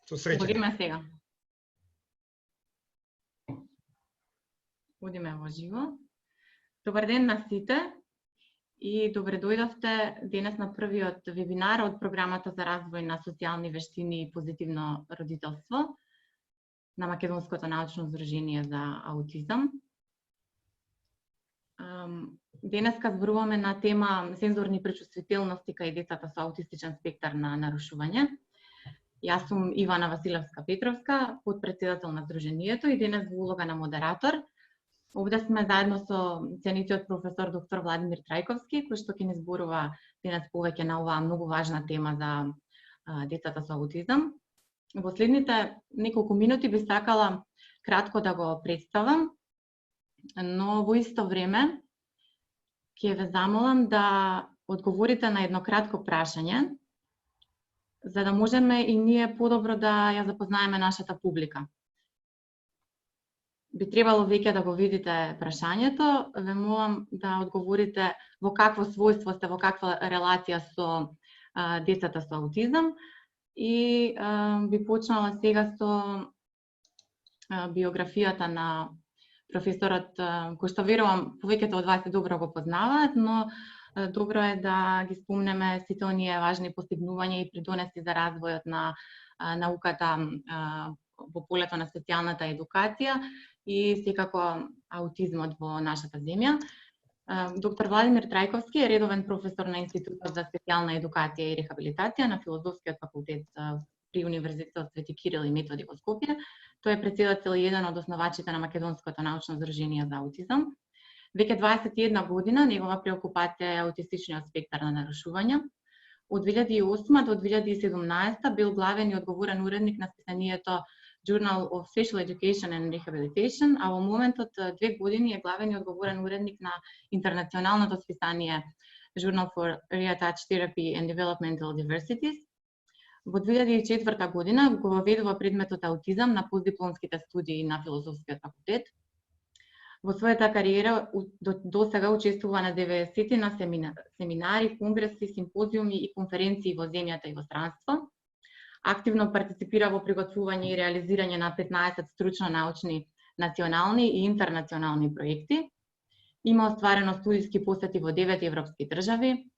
Со среќа. Одиме сега. Одиме во живо. Добар ден на сите и добре дојдовте денес на првиот вебинар од програмата за развој на социјални вештини и позитивно родителство на Македонското научно здружение за аутизам. Денеска зборуваме на тема сензорни пречувствителности кај децата со аутистичен спектар на нарушување. Јас сум Ивана Василевска-Петровска, подпредседател на Здруженијето и денес во улога на модератор. Овде сме заедно со ценитиот професор доктор Владимир Трајковски, кој што ќе ни зборува денес повеќе на оваа многу важна тема за децата со аутизам. Во следните неколку минути би сакала кратко да го представам, но во исто време ќе ве замолам да одговорите на едно кратко прашање, за да можеме и ние подобро да ја запознаеме нашата публика. Би требало веќе да го видите прашањето, ве молам да одговорите во какво својство сте, во каква релација со децата со аутизам и би почнала сега со биографијата на професорот, кој што верувам повеќето од вас добро го познаваат, но добро е да ги спомнеме сите оние важни постигнувања и придонеси за развојот на науката во полето на социјалната едукација и секако аутизмот во нашата земја. Доктор Владимир Трајковски е редовен професор на Институтот за специјална едукација и рехабилитација на Филозофскиот факултет при Универзитетот Свети Кирил и Методи во Скопје. Тој е претседател и еден од основачите на Македонското научно здружение за аутизам. Веќе 21 година негова преокупација е аутистичниот спектар на нарушувања. Од 2008 до 2017 бил главен и одговорен уредник на списанието Journal of Special Education and Rehabilitation, а во моментот 2 години е главен и одговорен уредник на интернационалното списание Journal for Reattached Therapy and Developmental Diversities. Во 2004 година го воведува предметот аутизам на постдипломските студии на Филозофскиот факултет. Во својата кариера до сега учествува на 90 на семинари, конгреси, симпозиуми и конференции во земјата и во странство. Активно партиципира во приготвување и реализирање на 15 стручно-научни национални и интернационални проекти. Има остварено студиски посети во 9 европски држави.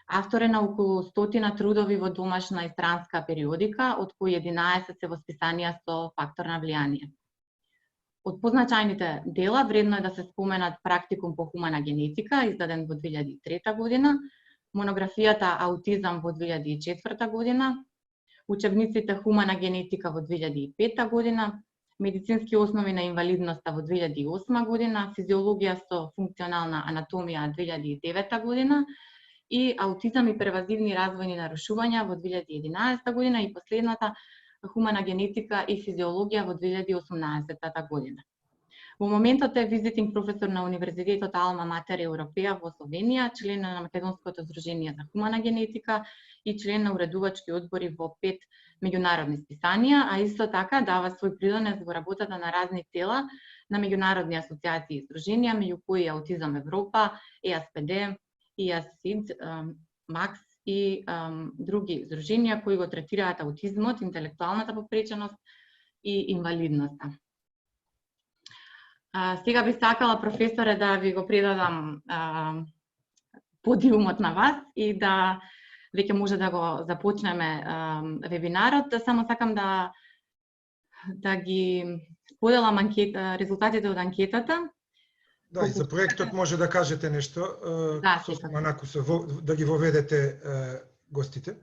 Автор е на околу 100 трудови во домашна и странска периодика, од кои 11 се во списанија со фактор на влијание. Од позначајните дела вредно е да се споменат Практикум по хумана генетика, издаден во 2003 година, монографијата Аутизам во 2004 година, учебниците Хумана генетика во 2005 година, Медицински основи на инвалидноста во 2008 година, Физиологија со функционална анатомија 2009 година и Аутизам и превазивни развојни нарушувања во 2011 година и последната Хумана генетика и физиологија во 2018 година. Во моментот е визитинг професор на Универзитетот Алма Матер Европеја во Словенија, член на Македонското здружение за хумана генетика и член на уредувачки одбори во 5 меѓународни списанија, а исто така дава свој придонес во работата на разни тела на меѓународни асоциации и здруженија, меѓу кои Аутизам Европа, EASPD, EASID, МАКС и други здруженија кои го третираат аутизмот, интелектуалната попреченост и инвалидноста. Сега би сакала, професоре, да ви го предадам подиумот на вас и да веќе може да го започнеме вебинарот. Само сакам да ги споделам резултатите од анкетата. Да, и за проектот може да кажете нешто, да ги воведете гостите.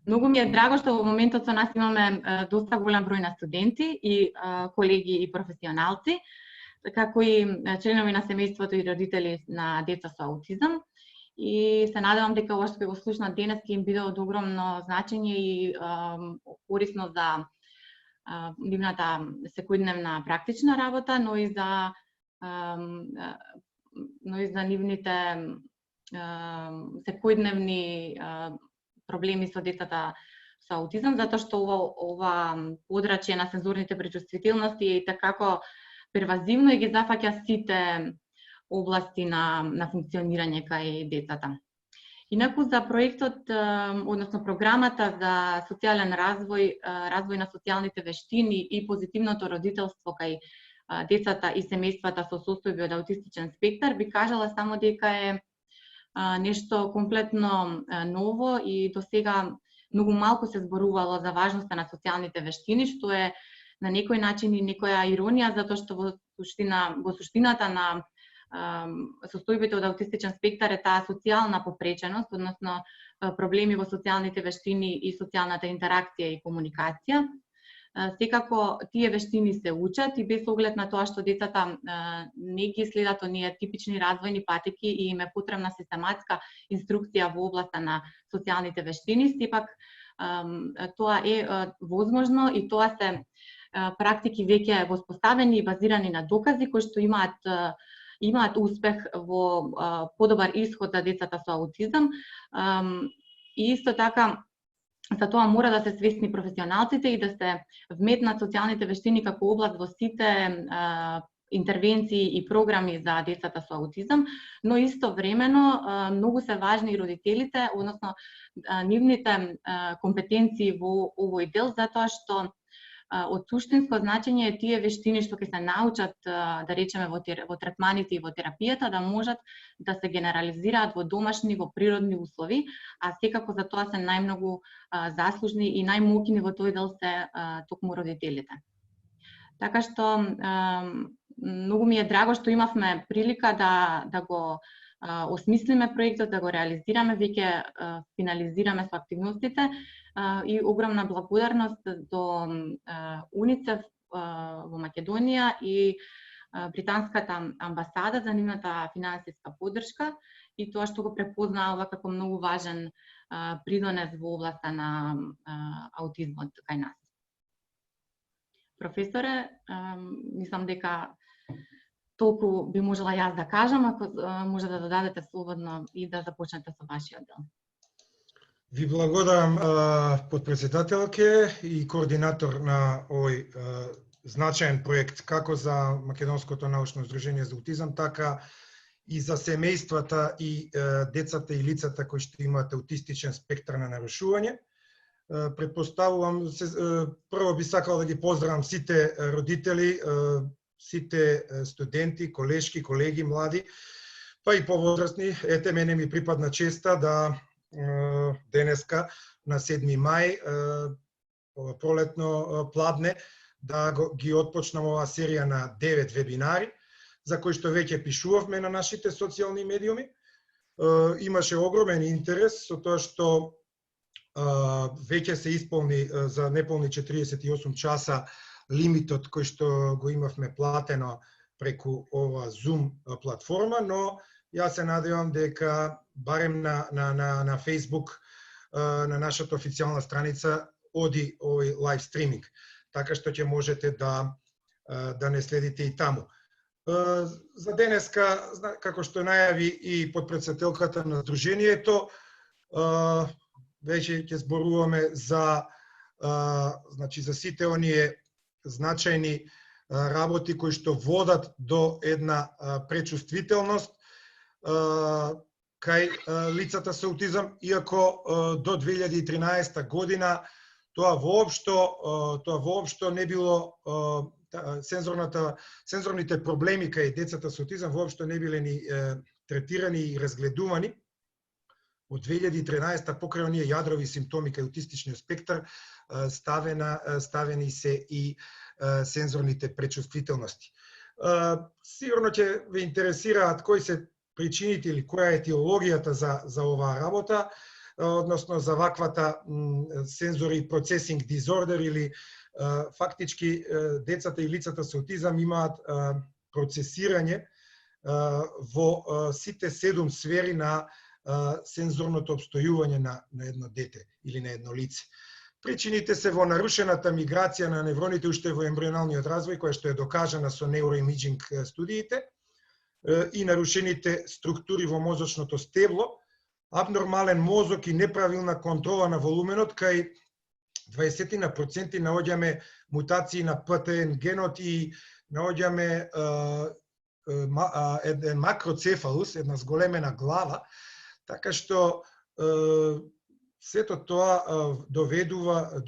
Многу ми е драго што во моментот со нас имаме доста голем број на студенти и колеги и професионалци, како и членови на семејството и родители на деца со аутизам. И се надевам дека ова што ќе го слушнат денес ќе им биде од огромно значење и корисно за нивната секојдневна практична работа, но и за нивните секојдневни проблеми со децата со аутизам, затоа што ова подрачје на сензорните пречувствителности е и такако первазивно и ги зафаќа сите области на функционирање кај децата. Инаку за проектот, односно програмата за социјален развој, развој на социјалните вештини и позитивното родителство кај децата и семејствата со состојби од аутистичен спектар, би кажала само дека е нешто комплетно ново и до сега многу малку се зборувало за важноста на социјалните вештини, што е на некој начин и некоја иронија, затоа што во суштината на состојбите од аутистичен спектар е таа социјална попреченост, односно проблеми во социјалните вештини и социјалната интеракција и комуникација. Секако тие вештини се учат и без оглед на тоа што децата не ги следат оние типични развојни патеки и им е потребна систематска инструкција во областа на социјалните вештини, сепак тоа е возможно и тоа се практики веќе воспоставени и базирани на докази кои што имаат успех во подобар исход за децата со аутизам. И исто така за тоа мора да се свесни професионалците и да се вметнат социјалните вештини како област во сите интервенции и програми за децата со аутизам, но истовремено многу се важни и родителите, односно нивните компетенции во овој дел, затоа што од суштинско значење е тие вештини што ќе се научат, да речеме, во третманите и во терапијата, да можат да се генерализираат во домашни, во природни услови, а секако за тоа се најмногу заслужни и најмокни во тој дел се токму родителите. Така што многу ми е драго што имавме прилика да го осмислиме проектот, да го реализираме, веќе финализираме со активностите и огромна благодарност до УНИЦЕФ во Македонија и британската амбасада за нивната финансиска поддршка и тоа што го препознаа ова како многу важен придонес во областа на аутизмот кај нас. Професоре, мислам дека толку би можела јас да кажам, ако може да додадете слободно и да започнете со вашиот дел. Ви благодарам, подпредседателке и координатор на овој значаен проект како за Македонското научно здружение за аутизам, така и за семејствата и децата и лицата кои што имаат аутистичен спектар на нарушување. Претпоставувам, прво би сакал да ги поздравам сите родители, сите студенти, колешки, колеги, млади, па и повозрастни. Ете, мене ми припадна честа да денеска на 7 мај, пролетно пладне, да ги отпочнам оваа серија на 9 вебинари, за кои што веќе пишувавме на нашите социјални медиуми. Имаше огромен интерес со тоа што веќе се исполни за неполни 48 часа лимитот кој што го имавме платено преку ова Zoom платформа, но јас се надевам дека барем на Facebook, на нашата официјална страница, оди овој лайв стриминг, така што ќе можете да не следите и таму. За денеска, како што најави и подпредседателката на Сдружението, веќе ќе зборуваме за сите оние значајни работи кои што водат до една пречувствителност кај лицата со аутизам, иако до 2013 година тоа воопшто не било, сензорните проблеми кај децата со аутизам воопшто не биле ни третирани и разгледувани. Од 2013 покрај оние јадрови симптоми кај аутистичниот спектар ставени се и сензорните пречувствителности. Сигурно ќе ве интересираат кои се причините или која е етиологијата за оваа работа, односно за ваквата сензори процесинг дизордер или фактички децата и лицата со аутизам имаат процесирање во сите 7 сфери на сензорното обстојување на едно дете или на едно лице. Причините се во нарушената миграција на невроните уште во ембрионалниот развој, која што е докажана со неуроимиџинг студиите, и нарушените структури во мозочното стебло, абнормален мозок и неправилна контрола на волуменот, кај 20% наоѓаме мутации на ПТН генот и наоѓаме еден макроцефалус, една зголемена глава, така што сето тоа доведува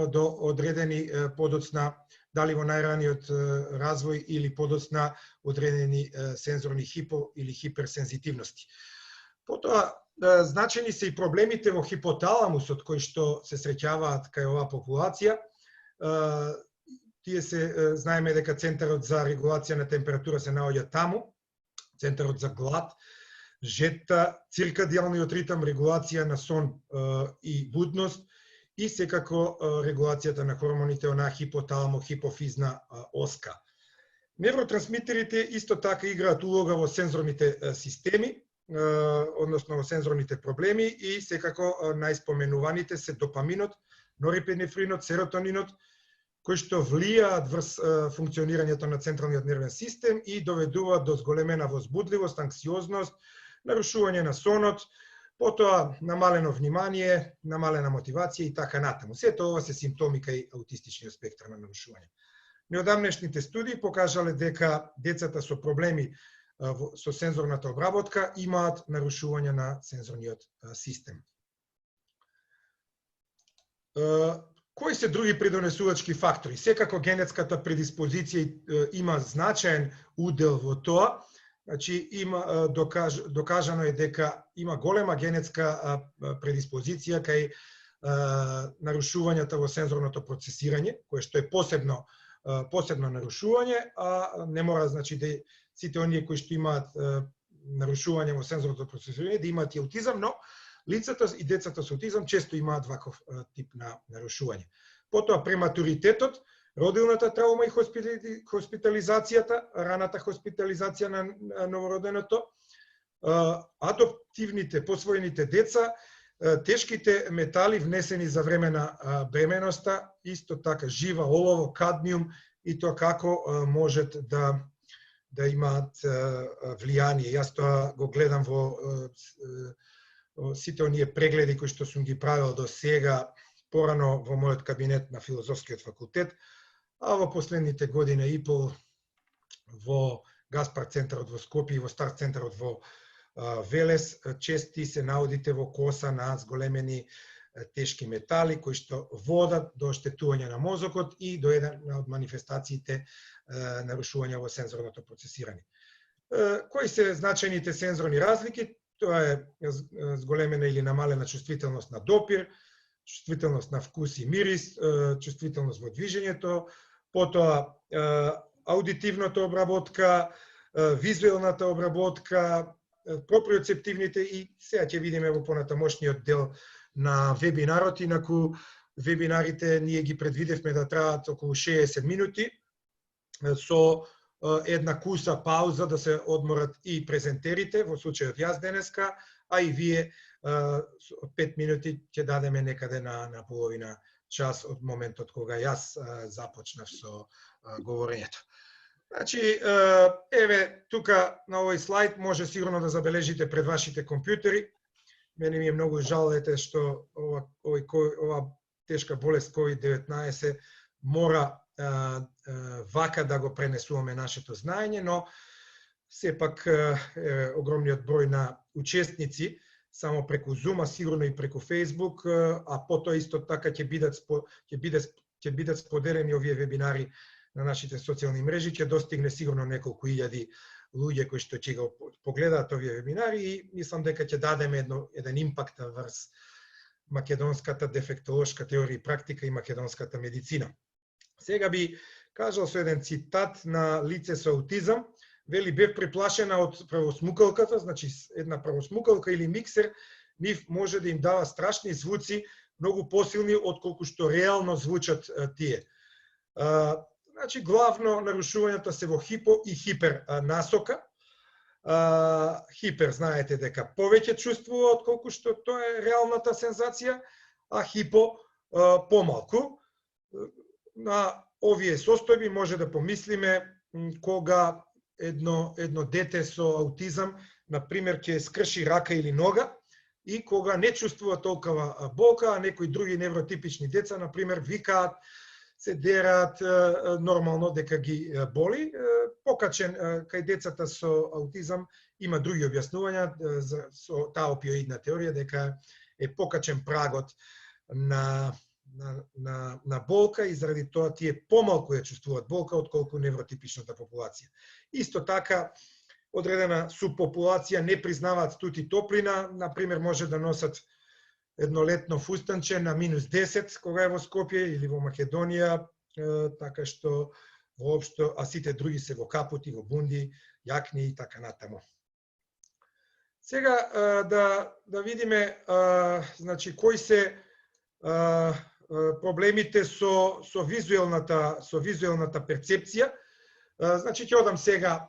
до одредени подоцна, дали во најраниот развој или подоцна одредени сензорни хипо или хиперсензитивности. Потоа, значени се и проблемите во хипоталамусот кои што се среќаваат кај оваа популација. Тие се, знаеме дека центарот за регулација на температура се наоѓа таму, центарот за глад, жетта, циркадијалниот ритам, регулација на сон и будност и секако регулацијата на хормоните, онаа хипоталамо-хипофизна оска. Невротрансмитерите исто така играат улога во сензорните системи, односно во сензорните проблеми и секако најспоменуваните се допаминот, норепинефринот, серотонинот, кои што влијаат врз функционирањето на централниот нервен систем и доведуваат до зголемена возбудливост, анксиозност, нарушување на сонот, потоа намалено внимание, намалена мотивација и така натаму. Сето ова се симптоми кај аутистичниот спектар на нарушување. Неодамнешните студии покажале дека децата со проблеми со сензорната обработка имаат нарушување на сензорниот систем. Кои се други придонесувачки фактори? Секако генетската предиспозиција има значаен удел во тоа. Значи, има докажано е дека има голема генетска предиспозиција кај нарушувањата во сензорното процесирање, кое што е посебно нарушување, а не мора, значи, да сите оние кои што имаат нарушување во сензорното процесирање да имаат и аутизам, но лицата и децата со аутизам често имаат ваков тип на нарушување. Потоа прематуритетот, родилната траума и хоспитализацијата, раната хоспитализација на новороденото, адоптивните, посвоените деца, тешките метали внесени за време на бременоста, исто така жива, олово, кадмиум и тоа како можат да имаат влијание. Јас тоа го гледам во сите оние прегледи кои што сум ги правил до сега, порано во мојот кабинет на Филозофскиот факултет, а во последните година и пол во Гаспар центарот во Скопје и во Стар центарот во Велес, чести се наодите во коса на зголемени тешки метали кои што водат до оштетување на мозокот и до една од манифестациите нарушувања во сензорното процесирање. Кои се значајните сензорни разлики? Тоа е зголемена или намалена чувствителност на допир, чувствителност на вкус и мирис, чувствителност во движењето, потоа аудитивната обработка, визуелната обработка, проприоцептивните и сега ќе видиме во понатамошниот дел на вебинарот, инаку вебинарите ние ги предвидевме да траат околу 60 минути со една куса пауза да се одморат и презентерите, во случајот јас денеска, а и вие од 5 минути ќе дадеме некаде на половина час од моментот кога јас започнав со говорењето. Значи, еве, тука на овој слайд може сигурно да забележите пред вашите компјутери. Мене ми е многу жал што ова тешка болест COVID-19 мора вака да го пренесуваме нашето знаење, но сепак огромниот број на учесници само преку Zoom, сигурно и преку Facebook, а потоа исто така ќе бидат споделени овие вебинари на нашите социјални мрежи, ќе достигне сигурно неколку илјади луѓе кои што ќе го погледаат овие вебинари и мислам дека ќе дадеме еден импакт врз македонската дефектолошка теорија и практика и македонската медицина. Сега би кажал со еден цитат на лице со аутизам, вели, бев преплашена од правосмукалката, значи една правосмукалка или миксер, нив може да им дава страшни звуци, многу посилни отколку што реално звучат тие. Значи, главно нарушувањата се во хипо и хипер насока. Хипер, знаете дека повеќе чувствува отколку што тоа е реалната сензација, а хипо помалку. На овие состојби може да помислиме кога едно дете со аутизам, например, ќе скрши рака или нога и кога не чувствува толкова болка, а некои други невротипични деца, например, викаат, се дерат нормално дека ги боли. Покачен кај децата со аутизам има други објаснувања со таа опиоидна теорија дека е покачен прагот на болка и заради тоа тие помалку ја чувствуваат болка отколку невротипичната популација. Исто така одредена субпопулација не признаваат студ и топлина, например може да носат еднолетно фустанче на -10 кога е во Скопје или во Македонија, така што воопшто, а сите други се во капути, во бунди, јакни и така натаму. Сега да видиме значи кои се проблемите со визуелната перцепција. Значи ќе одам сега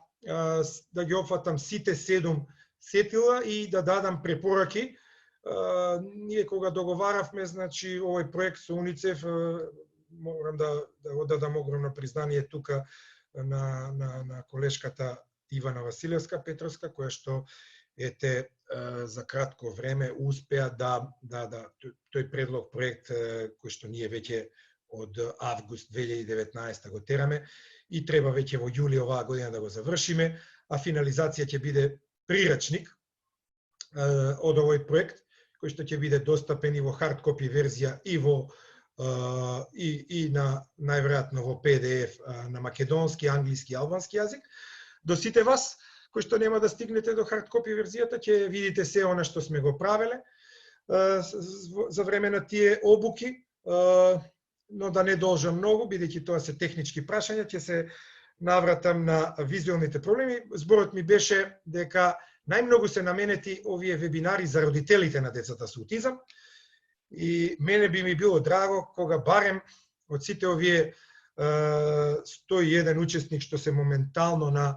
да ги опфатам сите 7 сетила и да дадам препораки. Ние кога договаравме, значи, овој проект со УНИЦЕФ, морам да одадам огромно признание тука на колешката Ивана Василевска Петровска, која што за кратко време успеа тој предлог проект кој што ние веќе од август 2019 го тераме и треба веќе во јули оваа година да го завршиме, а финализација ќе биде прирачник од овој проект кој што ќе биде достапен и во хард копи верзија и на најверојатно во PDF на македонски, англиски и албански јазик. До сите вас кои што нема да стигнете до хард копи верзијата, ќе видите се она што сме го правеле за време на тие обуки, но да не должам многу, бидејќи тоа се технички прашања, ќе се навратам на визуелните проблеми. Зборот ми беше дека најмногу се наменети овие вебинари за родителите на децата со аутизам и мене би ми било драго кога барем од сите овие 101 учесник што се моментално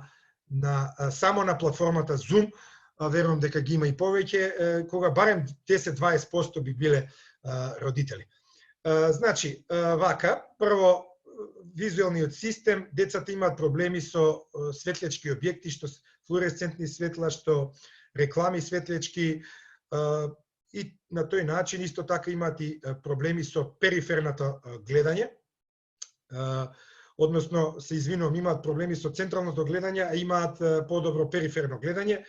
само на платформата Zoom, верувам дека ги има и повеќе, кога барем 10-20% би биле родители. Значи, вака, прво, визуелниот систем, децата имаат проблеми со светлечки објекти, што флуоресцентни светла, што реклами светлечки, и на тој начин исто така имаат и проблеми со периферното гледање, односно, се извинувам, имаат проблеми со централното гледање, а имаат подобро периферно гледање,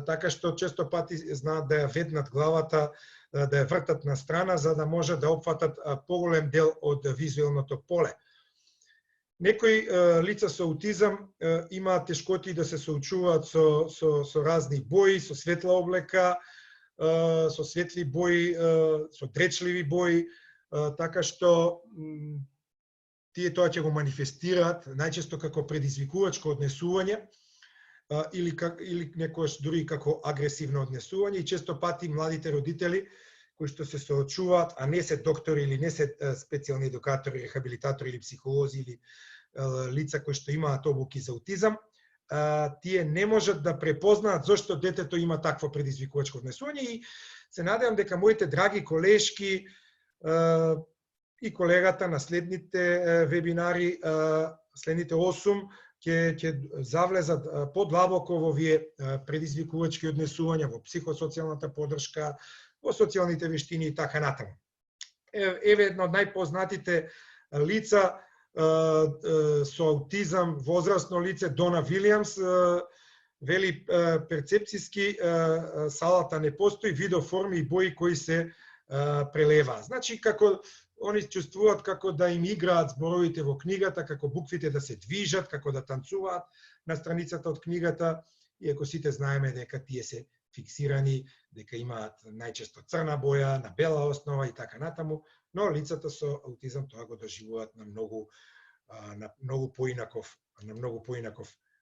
така што често пати знаат да ја веднат главата, да ја вртат на страна, за да може да опфатат поголем дел од визуелното поле. Некои лица со аутизам имаат тешкоти да се соочуваат со разни бои, со светла облека, со светли бои, со дречливи бои, така што тие тоа ќе го манифестираат најчесто како предизвикувачко однесување или некојаш дури како агресивно однесување и често пати младите родители кои што се соочуваат, а не се доктори или не се специјални едукатори, рехабилитатори или психолози или лица кои што имаат обуки за аутизам, тие не можат да препознаат зошто детето има такво предизвикувачко однесување и се надевам дека моите драги колешки и колегата на следните вебинари, следните 8, ќе завлезат подлабоко во овие предизвикувачки однесувања, во психосоцијалната поддршка, во социјалните вештини и така натаму. Еве едно од најпознатите лица со аутизам, возрастно лице, Дона Вилијамс, вели перцепцијски салата не постои, видоформи и бои кои се прелеваат. Значи, како они чувствуваат како да им играат зборовите во книгата, како буквите да се движат, како да танцуваат на страницата од книгата, иако сите знаеме дека тие се фиксирани, дека имаат најчесто црна боја, на бела основа и така натаму, но лицата со аутизам тоа го доживуваат на многу поинаков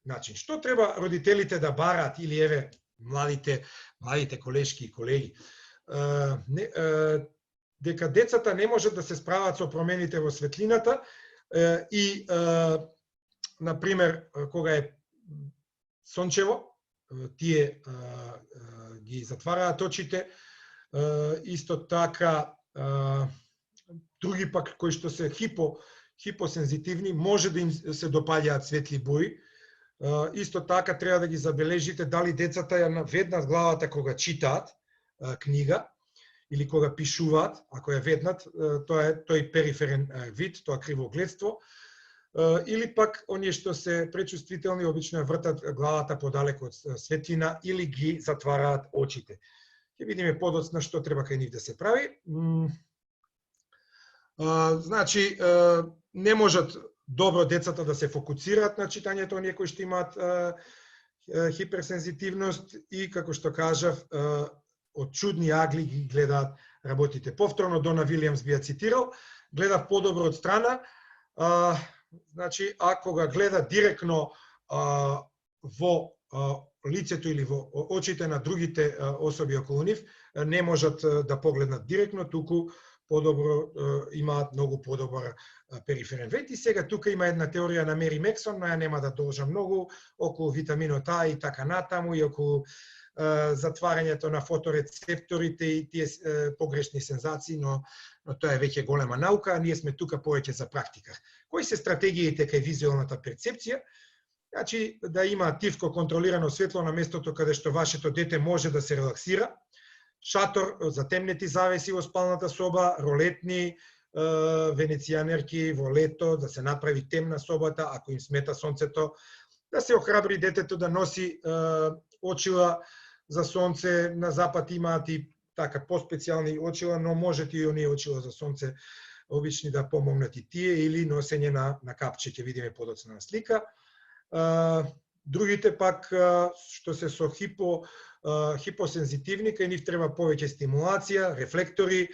начин. Што треба родителите да бараат или еве младите колешки и колеги? Дека децата не можат да се справат со промените во светлината и, например, кога е сончево, тие ги затвараат очите, исто така други пак кои што се хипосензитивни, може да им се допаѓаат светли бои. Исто така треба да ги забележите дали децата ја наведнат главата кога читаат книга или кога пишуваат, ако ја ветнат, тоа е тој периферен вид, тоа кривогледство. Или пак оние што се пречувствителни обично ја вртат главата подалеку од светлина или ги затвараат очите. Ќе видиме подоцна што треба кај нив да се прави. Значи, не можат добро децата да се фокусираат на читањето, оние кои што имаат хиперсензитивност и, како што кажав, од чудни агли ги гледаат работите. Повторно Дона Вилијамс би ја цитирал, гледав подобро од страна, значи, ако го гледа директно во лицето или во очите на другите особи околу нив, не можат да погледнат директно, туку подобро имаат многу подобар периферен вид. И сега тука има една теорија на Мери Мексон, но ја нема да должам многу, околу витаминот А и така натаму, и околу затварањето на фоторецепторите и тие погрешни сензации, но тоа е веќе голема наука, а ние сме тука повеќе за практика. Кои се стратегиите кај визуелната перцепција? Значи, да има тивко контролирано светло на местото каде што вашето дете може да се релаксира, шатор за темнети завеси во спалната соба, ролетни, венецијанерки во лето, да се направи темна собата, ако им смета сонцето, да се охрабри детето да носи очила за сонце, на запад имаат и така поспецијални очила, но можете и оние очила за сонце обични да помогнат и тие, или носење на капче, ќе видиме подоцна на слика. Другите пак, што се со хипосензитивни, кај нив треба повеќе стимулација, рефлектори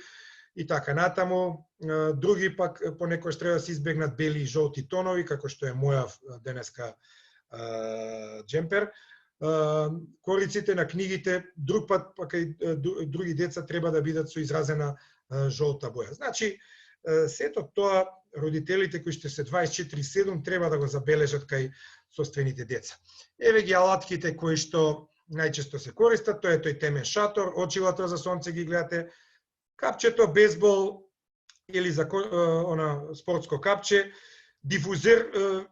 и така натаму. Други пак понекогаш треба да се избегнат бели и жолти тонови, како што е мојав денеска джемпер. Кориците на книгите, друг пат пак и други деца треба да бидат со изразена жолта боја. Значи, сето тоа родителите кои што се 24/7 треба да го забележат кај собствените деца. Еве ги алатките кои што најчесто се користат, тоа е тој темен шатор, очилата за сонце ги гледате, капчето бейсбол или за спортско капче, дифузер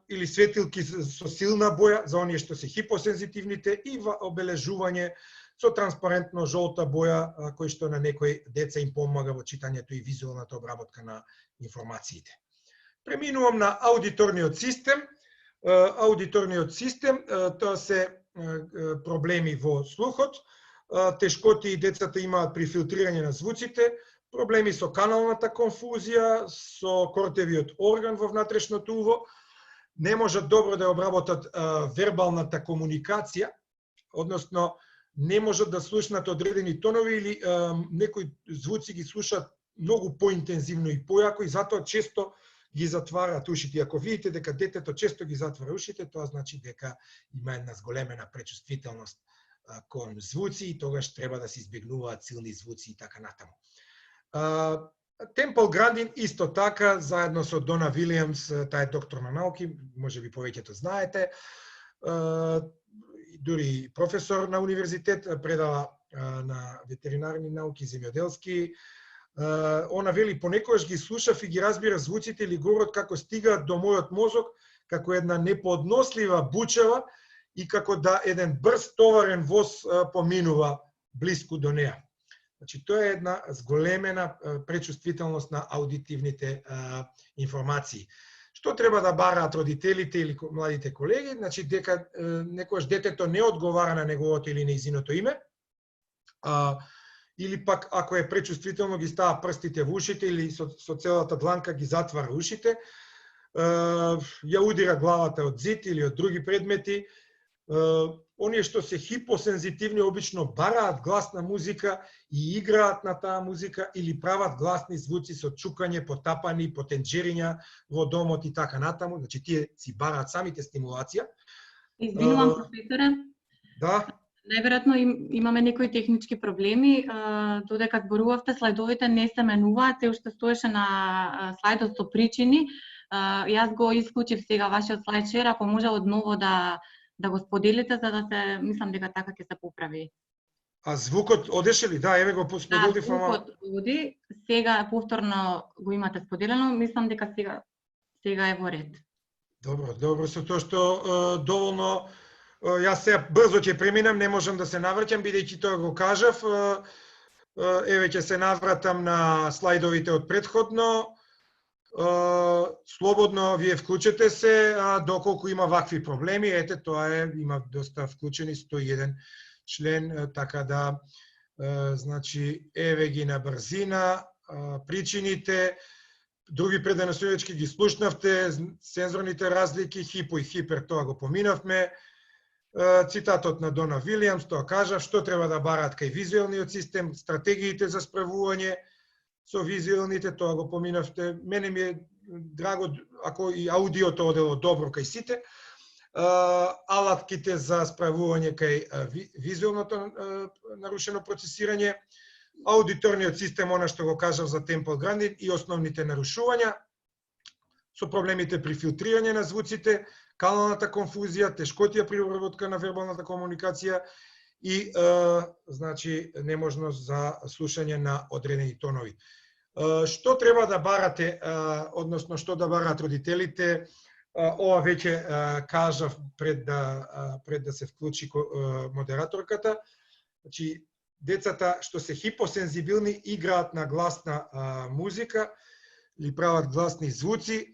или светилки со силна боја за оние што се хипосензитивните и обележување со транспарентно жолта боја кој што на некои деца им помага во читањето и визуелната обработка на информациите. Преминувам на аудиторниот систем. Аудиторниот систем, тоа се проблеми во слухот, тешкоти децата имаат при филтрирање на звуците, проблеми со каналната конфузија, со кортевиот орган во внатрешното уво, не можат добро да обработат вербалната комуникација, односно не можат да слушнат одредени тонови или некои звуци ги слушаат многу поинтензивно и појако и затоа често ги затвараат ушите. Ако видите дека детето често ги затвара ушите, тоа значи дека има една зголемена пречувствителност кон звуци и тогаш треба да се избегнуваат силни звуци и така натаму. Темпл Грандин исто така, заедно со Дона Вилијамс, таа е доктор на науки, може би повеќето знаете, дури професор на универзитет, предава на ветеринарни науки, земјоделски. Она вели, понекогаш ги слушав и ги разбира звуците или говорот како стигаат до мојот мозок, како една неподнослива бучава и како да еден брз товарен воз поминува блиску до неа. Значи, тоа е една зголемена пречувствителност на аудитивните информации. Што треба да бараат родителите или младите колеги? Значи, дека некојаш детето не одговара на неговото или нејзиното име, или пак ако е пречувствително ги става прстите во ушите или со целата дланка ги затвара ушите, ја удира главата од зид или од други предмети. Оние што се хипосензитивни обично бараат гласна музика и играат на таа музика или прават гласни звуци со чукање, потапани, потенџериња во домот и така натаму. Значи тие си бараат самите стимулација. Извинувам, професоре. Да. Најверојатно имаме некои технички проблеми, додека зборувавте, слайдовите не се менуваат, се уште стоеше на слайдот со причини. Јас го исклучив сега вашиот слайд шер, ако може одново да го споделите, за да се, мислам дека така ќе се поправи. А звукот одеше ли? Да, еве го споделив. Да, звукот оди, сега повторно го имате споделено, мислам дека сега е во ред. Добро, со тоа што доволно. Јас сега брзо ќе преминам, не можам да се навраќам, бидејќи тоа го кажав. Еве ќе се навратам на слайдовите од претходно. Слободно вие вклучете се, доколку има вакви проблеми, ете тоа има доста вклучени 101 член, така да значи еве ги на брзина причините, други преденасојачки ги слушнавте, сензорните разлики, хипо и хипер, тоа го поминавме. Цитатот на Дона Вилијамс, тоа кажа, што треба да барат кај визуелниот систем, стратегиите за справување со визуелните, тоа го поминавте. Мене ми е драго ако и аудиото одело добро кај сите. Алатките за справување кај визуелното нарушено процесирање, аудиторниот систем, она што го кажав за темпо грандин и основните нарушувања, со проблемите при филтрирање на звуците, каналната конфузија, тешкотија при обработка на вербалната комуникација и значи неможност за слушање на одредени тонови. Што треба да барате, односно што да бараат родителите, ова веќе кажав пред да се вклучи модераторката. Значи, децата што се хипосензибилни играат на гласна музика или прават гласни звуци,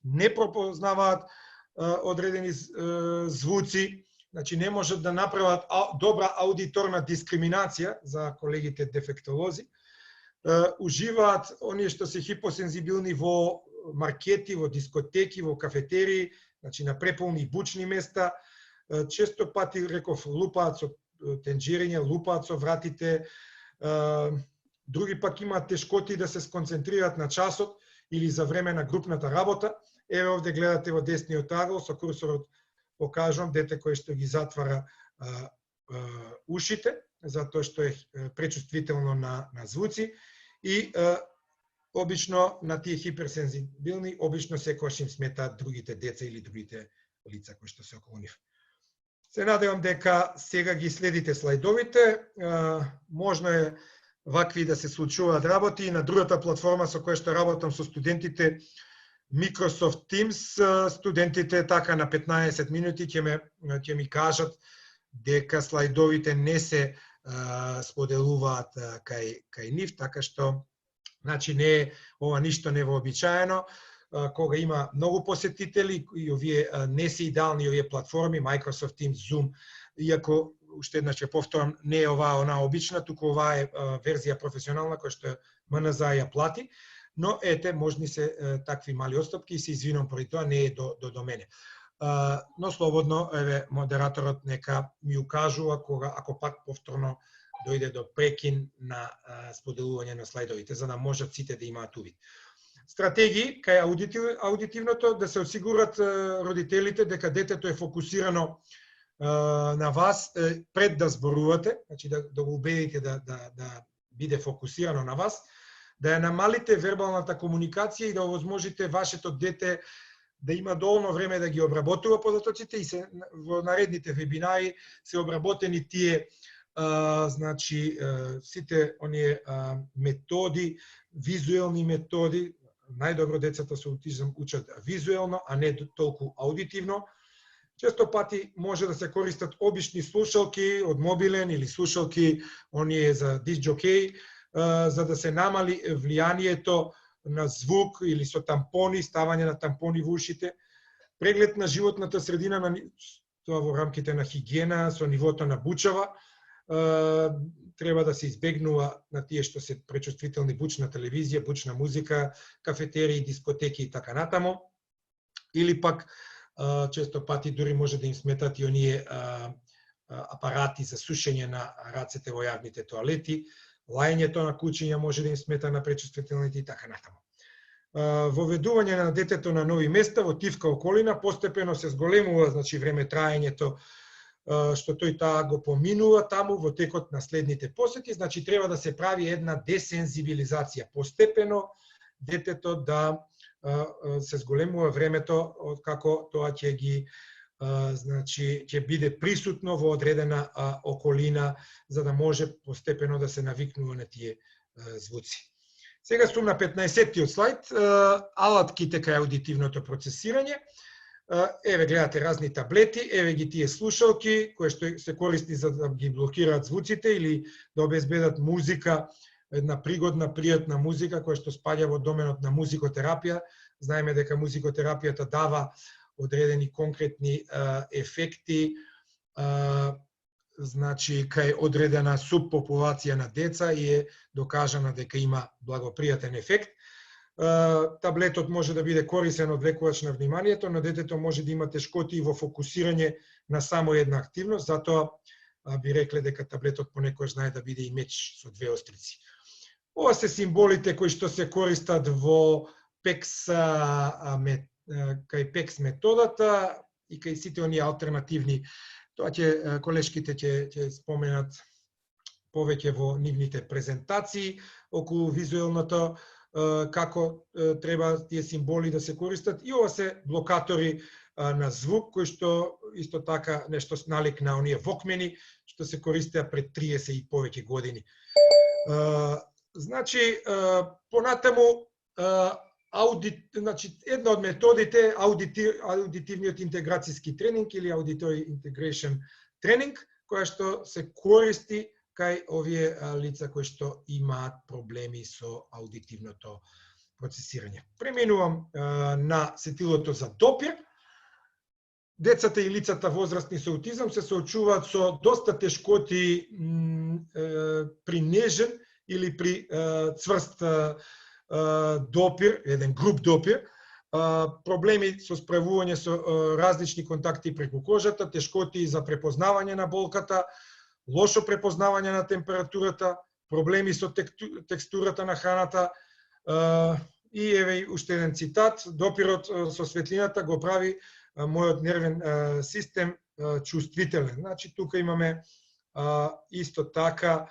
не пропознаваат одредени звуци, значи не можат да направат добра аудиторна дискриминација за колегите дефектолози. Уживаат оние што се хипосензибилни во маркети, во дискотеки, во кафетерии, значи на преполни бучни места, често пати реков лупаат со тенџерење, лупаат со вратите, други пак имаат тешкоти да се сконцентрираат на часот или за време на групната работа. Еве овде гледате во десниот агол со курсорот покажувам дете кој што ги затвара ушите, затоа што е пречувствително на звуци и обично на тие хиперсензибилни обично секогаш им сметаат другите деца или другите лица кои што се околу нив. Се надевам дека сега ги следите слайдовите. Можно е вакви да се случуваат работи и на другата платформа со која што работам со студентите, Microsoft Teams, студентите така на 15 минути ќе ми кажат дека слайдовите не се споделуваат кај нив, така што значи ова ништо невообичаено. Кога има многу посетители и овие не се идеални овие платформи, Microsoft Teams, Zoom, иако уште еднаш ќе повторам, не е оваа она обична, туку оваа е верзија професионална која што МНЗ ја плати, но ете можни се такви мали отстапки и се извинувам поради тоа, не е до мене. Но слободно еве модераторот нека ми укажува ако пак повторно дојде до прекин на споделување на слайдовите, за да можат сите да имаат увид. Стратегии кај аудитивното, да се осигурат родителите дека детето е фокусирано на вас пред да зборувате, значи да го убедите да биде фокусирано на вас, да ја намалите вербалната комуникација и да овозможите вашето дете да има доволно време да ги обработува податоците и во наредните вебинари се обработени тие значи сите оние методи, визуелни методи. Најдобро децата со аутизам учат визуелно, а не толку аудитивно. Често пати може да се користат обични слушалки од мобилен или слушалки оние за диск џокеј, за да се намали влијанието на звук или со тампони, ставање на тампони во ушите. Преглед на животната средина, тоа во рамките на хигиена, со нивото на бучава, треба да се избегнува на тие што се пречувствителни бучна телевизија, бучна музика, кафетерии, дискотеки и така натаму. Или пак, често пати дури може да им сметат и оние апарати за сушење на рацете во јавните тоалети, лајањето на кучиња може да им смета на пречувствителните и така натаму. Воведување на детето на нови места во тивка околина постепено се зголемува, значи време траењето што тој таа го поминува таму во текот на следните посети, значи треба да се прави една десензибилизација постепено, детето да се зголемува времето од како тоа ќе ги значи ќе биде присутно во одредена околина за да може постепено да се навикнува на тие звуци. Сега сум на 15-тиот слайд, алатките кај аудитивното процесирање. Еве гледате разни таблети, еве ги тие слушалки кои што се користи за да ги блокираат звуците или да обезбедат музика, една пригодна, пријатна музика која што спаѓа во доменот на музикотерапија. Знаеме дека музикотерапијата дава одредени конкретни ефекти, значи кај одредена субпопулација на деца и е докажано дека има благопријатен ефект. Таблетот може да биде корисен одвлекувач на вниманието, но детето може да има тешкоти во фокусирање на само една активност, затоа би рекле дека таблетот понекогаш знае да биде и меч со две острици. Ова се символите кои што се користат во кај PEX методата и кај сите оние алтернативни. Тоа ќе колешките ќе споменат повеќе во нивните презентации околу визуелното како треба тие символи да се користат. И ова се блокатори на звук, кои што исто така нешто налик на оние вокмени, што се користеа пред 30 и повеќе години. Значи, понатаму, значи, една од методите е аудитивниот интеграцијски тренинг или auditory integration тренинг, која што се користи кај овие лица кои што имаат проблеми со аудитивното процесирање. Преминувам на сетилото за допир. Децата и лицата возрастни со аутизам се соочуваат со доста тешкоти при нежен или при цврст допир, еден груб допир, проблеми со справување со различни контакти преку кожата, тешкоти за препознавање на болката, лошо препознавање на температурата, проблеми со текстурата на храната и еве уште еден цитат: допирот со светлината го прави мојот нервен систем чувствителен. Значи тука имаме исто така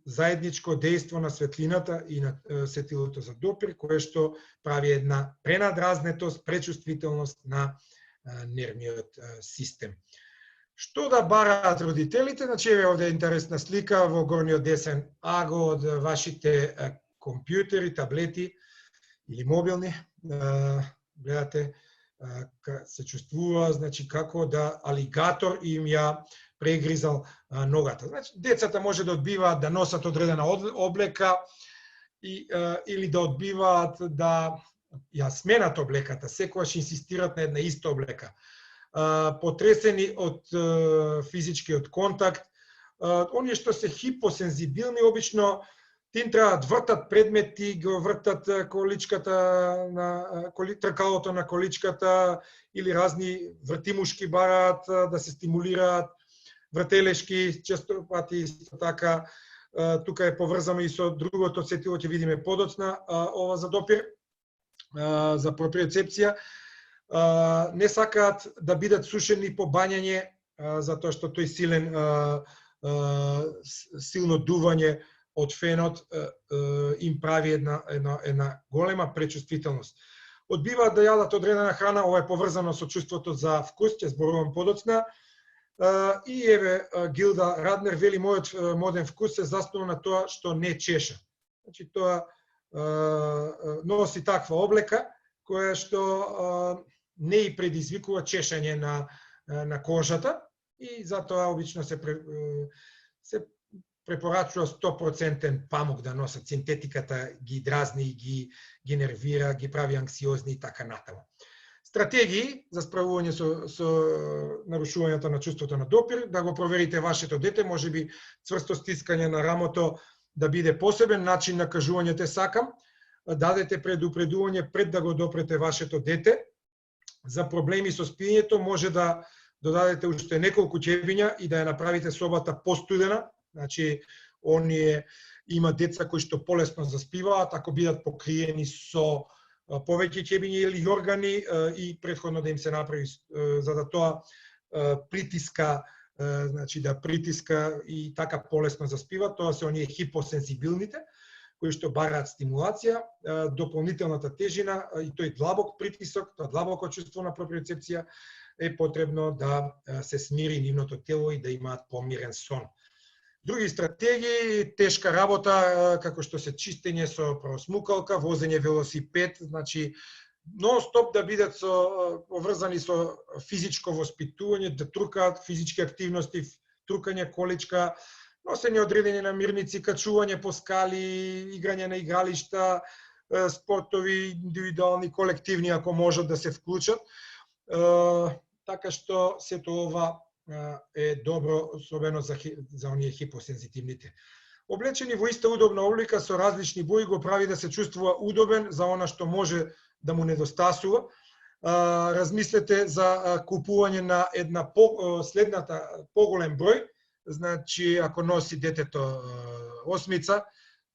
заедничко дејство на светлината и на сетилото за допир, кое што прави една пренадразнетост, пречувствителност на нервниот систем. Што да бараат родителите? Значи, еве овде е интересна слика во горниот десен аго од вашите компјутери, таблети или мобилни. Гледате се чувствува, значи како да алигатор им ја прегризал ногата. Значи, децата може да одбиваат да носат одредена облека или да одбиваат да ја сменат облеката, секогаш инсистират на една иста облека. Потресени од физичкиот контакт, оние што се хипосензибилни обично тим треба да вртат предмети, го вртат количката на тркалото на количката или разни вртимушки бараат да се стимулираат, вртелешки, често пати исто така. Тука е поврзано и со другото сетило, ќе видиме подоцна ова за допир, за проприоцепција. Не сакаат да бидат сушени по бањање, затоа што тој силно дување од фенот им прави една голема пречувствителност. Одбиваат да јадат одредена храна, ова е поврзано со чувството за вкус, ќе зборувам подоцна. И еве Гилда Раднер вели: мојот моден вкус се заснува на тоа што не чеша. Значи тоа носи таква облека која што не и предизвикува чешање на кожата и затоа обично се препорачува 100% памук да носат. Синтетиката ги дразни, ги нервира, ги прави анксиозни и така натаму. Стратегии за справување со нарушувањето на чувството на допир: да го проверите вашето дете, можеби цврсто стискање на рамото да биде посебен начин на кажување те сакам, дадете предупредување пред да го допрете вашето дете. За проблеми со спиењето може да додадете уште неколку ќебиња и да ја направите собата постудена. Значи, оние има деца кои што полесно заспиваат ако бидат покриени со повеќе ќебиња или јоргани и претходно да им се направи за да тоа притиска, значи да притиска и така полесно заспива. Тоа се оние хипосензибилните кои што бараат стимулација, дополнителната тежина и тој длабок притисок, тоа длабоко чувство на проприоцепција е потребно да се смири нивното тело и да имаат помирен сон. Други стратегии: тешка работа, како што се чистење со просмукалка, возење велосипед, значи нон-стоп да бидат поврзани со физичко воспитување, да трукаат физички активности, трукање количка, носење одредени намирници, качување по скали, играње на игралишта, спортови, индивидуални, колективни, ако можат да се вклучат. Така што сето ова е добро, особено за оние хипосензитивните. Облечени во иста удобна облика со различни бои го прави да се чувствува удобен за она што може да му недостасува. Размислете за купување на една следната поголем број. Значи, ако носи детето осмица,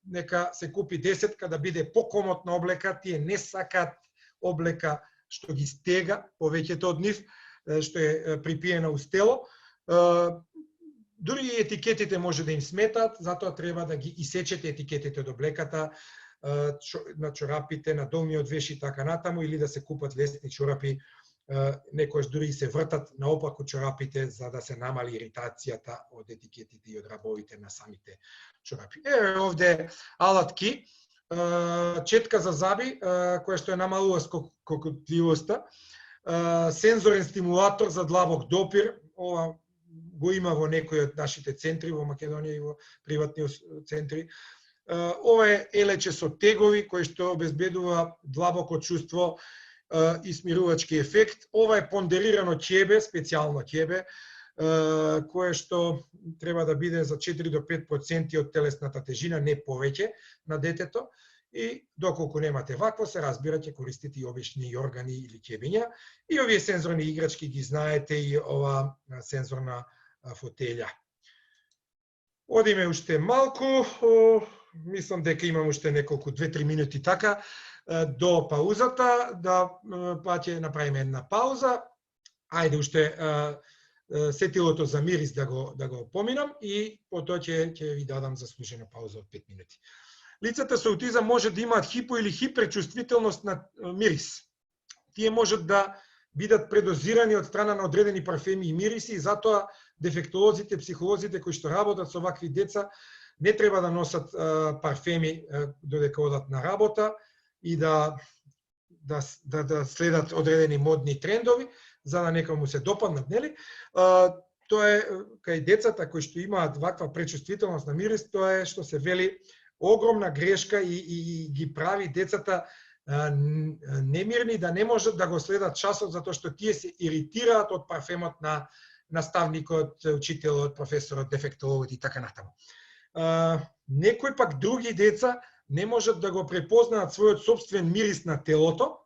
нека се купи 10 да биде покомотна облека. Тие не сакаат облека што ги стега, повеќето од нив, што е припиена уз тело. Дури и етикетите може да им сметаат, затоа треба да ги исечете етикетите од облеката, на чорапите, на долниот веш и така натаму, или да се купат лесни чорапи, некојаш дури и се вртат наопаку чорапите за да се намали иритацијата од етикетите и од рабовите на самите чорапи. Овде алатки, четка за заби, која што е намалува скокотливоста, сензорен стимулатор за длабок допир, ова го има во некои од нашите центри во Македонија и во приватни центри. Ова е елече со тегови кои што обезбедува длабоко чувство и смирувачки ефект. Ова е пондерирано ќебе, специјално ќебе, кое што треба да биде за 4 до 5% од телесната тежина, не повеќе, на детето. И доколку немате вакво, се разбира, ќе користите и обични органи или ќебиња. И овие сензорни играчки ги знаете, и ова сензорна фотелја. Одиме уште малку, мислам дека имам уште неколку 2-3 минути така до паузата, па ќе направиме една пауза. Ајде уште сетилото за мирис да го поминам и потоа ќе ви дадам заслужена пауза од 5 минути. Лицата со аутизам може да имаат хипо или хиперчувствителност на мирис. Тие можат да бидат предозирани од страна на одредени парфеми и мириси, и затоа дефектолозите, психолозите кои што работат со вакви деца не треба да носат парфеми додека одат на работа и да следат одредени модни трендови, за да некому се допаднат, нели? Тоа е кај децата кои што имаат ваква пречувствителност на мирис, тоа е што се вели огромна грешка и ги прави децата немирни, да не можат да го следат часот, затоа што тие се иритираат од парфемот на наставникот, учителот, професорот, дефектологот и така натаму. Некои пак други деца не можат да го препознаат својот собствен мирис на телото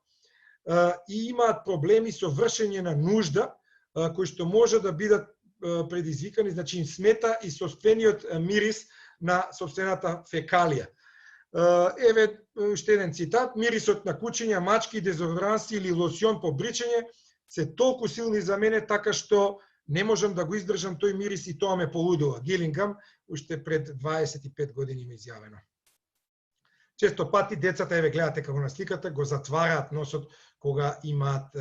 и имаат проблеми со вршење на нужда, кои што може да бидат предизвикани, значи им смета и собствениот мирис на собствената фекалија. Еве уште еден цитат: мирисот на кучиња, мачки, дезодоранси или лосјон по бричење се толку силни за мене, така што не можам да го издржам тој мирис и тоа ме полудува. Гилингам уште пред 25 години ми изјавено. Често пати децата, еве гледате како на сликата, го затвараат носот кога имаат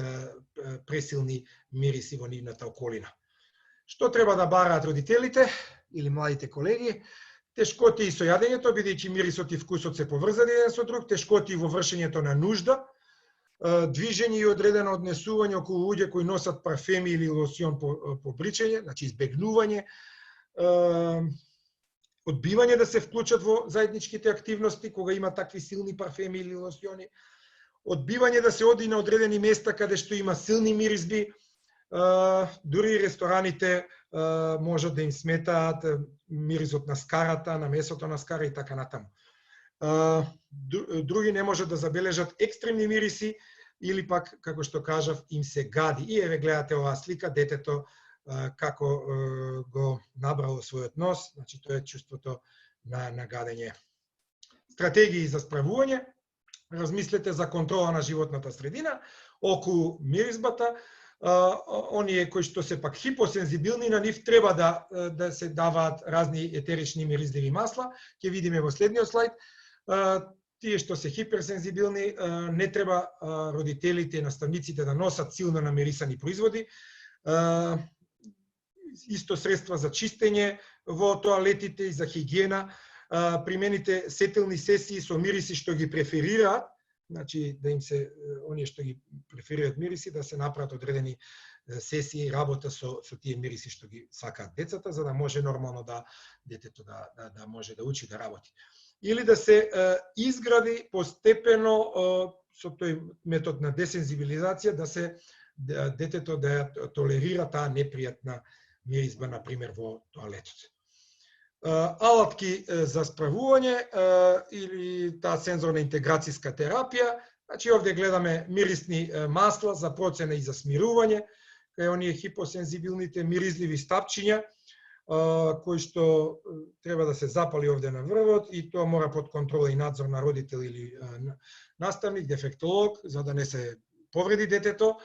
пресилни мириси во нивната околина. Што треба да бараат родителите или младите колеги? Тешкоти со јадењето, бидејќи мирисот и вкусот се поврзани еден со друг, тешкоти во вршењето на нужда, движење и одредено однесување околу луѓе кои носат парфеми или лосјон по бричење, значи избегнување, одбивање да се вклучат во заедничките активности кога има такви силни парфеми или лосјони, одбивање да се оди на одредени места каде што има силни миризби, дури и рестораните можат да им сметаат миризот на скарата, на месото на скара и така натаму. Други не можат да забележат екстремни мириси или пак, како што кажав, им се гади. И еве гледате оваа слика, детето како го набрало својот нос, значи тоа е чувството на гадење. Стратегии за справување: размислете за контрола на животната средина околу миризбата. Оние кои што се пак хипосензибилни, на нив треба да се даваат разни етерични миризливи масла. Ќе видиме во следниот слайд. Тие што се хиперсензибилни, не треба родителите и наставниците да носат силно намирисани производи. Исто средства за чистење во тоалетите и за хигиена. Примените сетилни сесии со мириси што ги преферираат, значи да им се оние што ги преферираат мириси да се направат одредени сесии, работа со тие мириси што ги сакаат децата, за да може нормално да детето да може да учи да работи. Или да се изгради постепено со тој метод на десензибилизација да се детето да толерира таа непријатна миризба, на пример, во тоалетот. Алатки за справување или таа сензорна интеграцијска терапија, значи овде гледаме мирисни масла за процена и за смирување, кај оние хипосензибилните миризливи стапчиња, кои што треба да се запали овде на врвот и тоа мора под контрола и надзор на родител или наставник, дефектолог, за да не се повреди детето.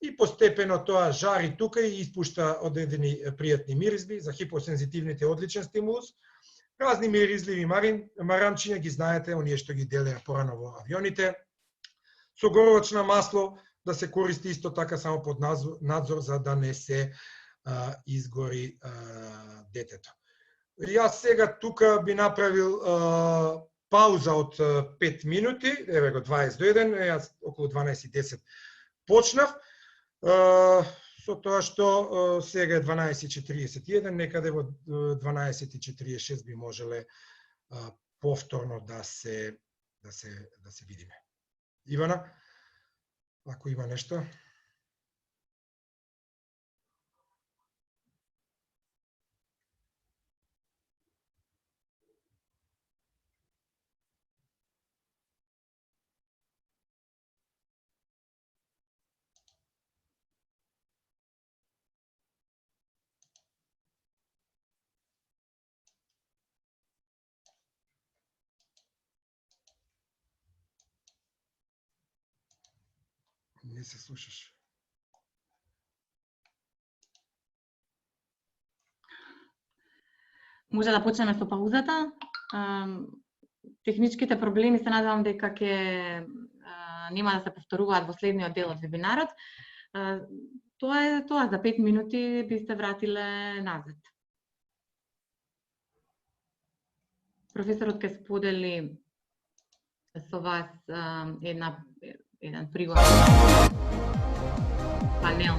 И постепено тоа жари тука и испушта одредени пријатни миризби. За хипосензитивните одличен стимулус. Разни миризливи маранчиња ги знаете, оние што ги делеа порано во авионите. Со горовачно масло да се користи исто така само под надзор за да не се изгори детето. Јас сега тука би направил пауза од 5 минути, еве го 20 до 1, јас околу 12:10 почнав. Со тоа што сега е 12:41, некаде во 12:46 би можеле повторно да се видиме. Ивана, ако има нешто? Не се слушаш. Може да почнеме со паузата. Техничките проблеми се надевам дека ќе нема да се повторуваат во следниот дел од вебинарот. Тоа е тоа, за 5 минути би се вратиле назад. Професорот ќе сподели со вас еден пригод панел.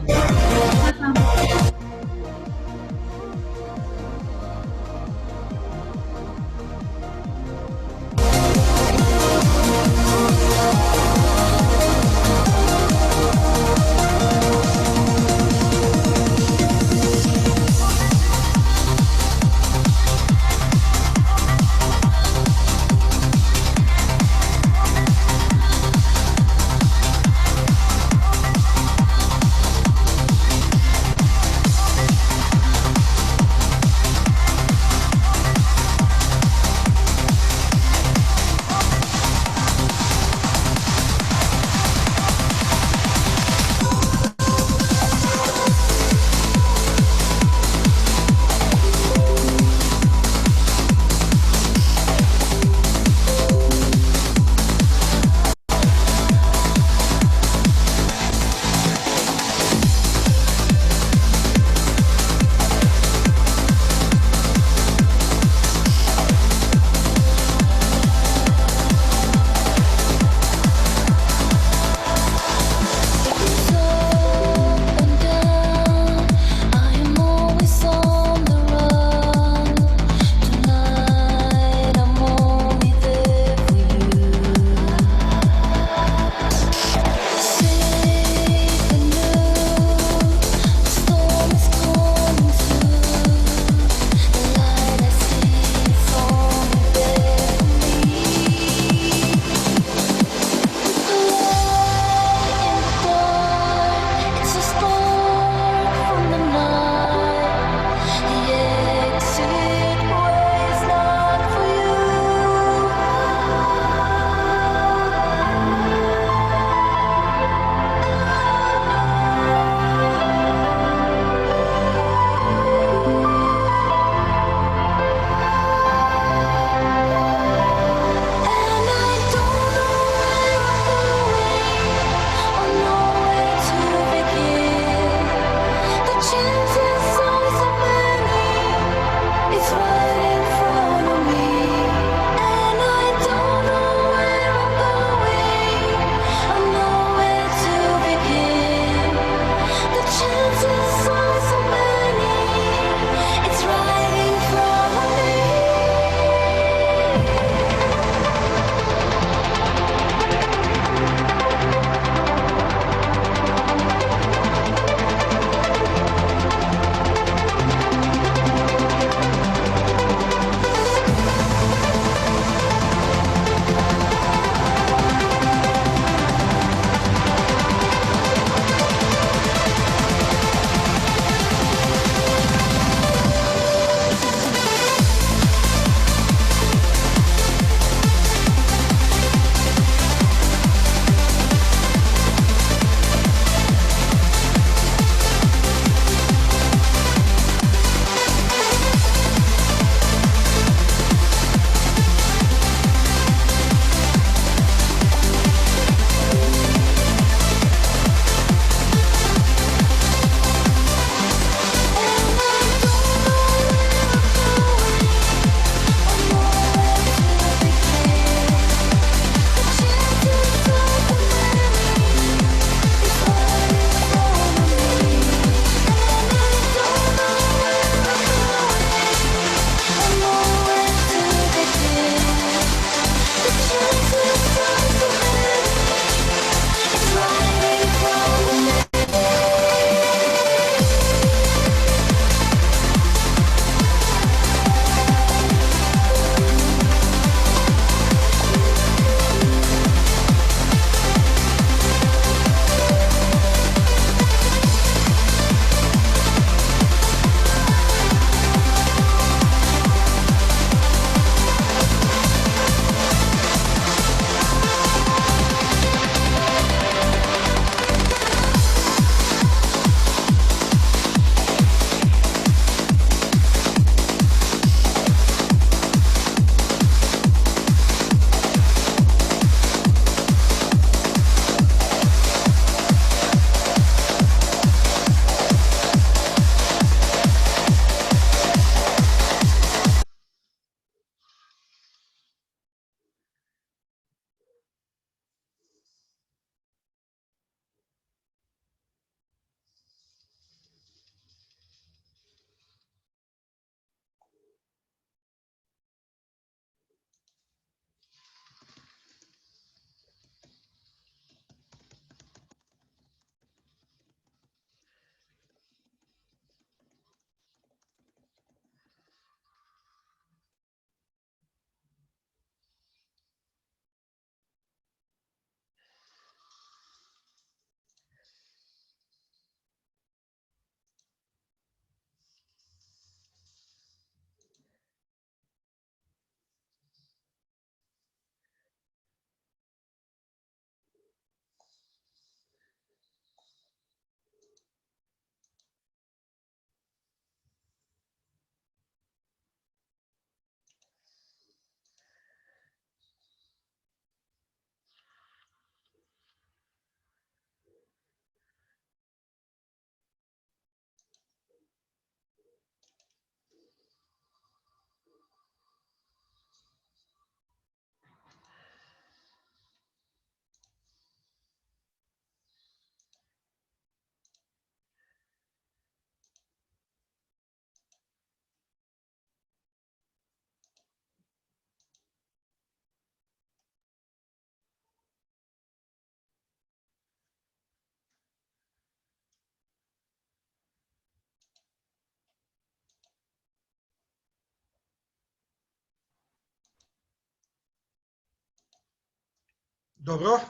Добро.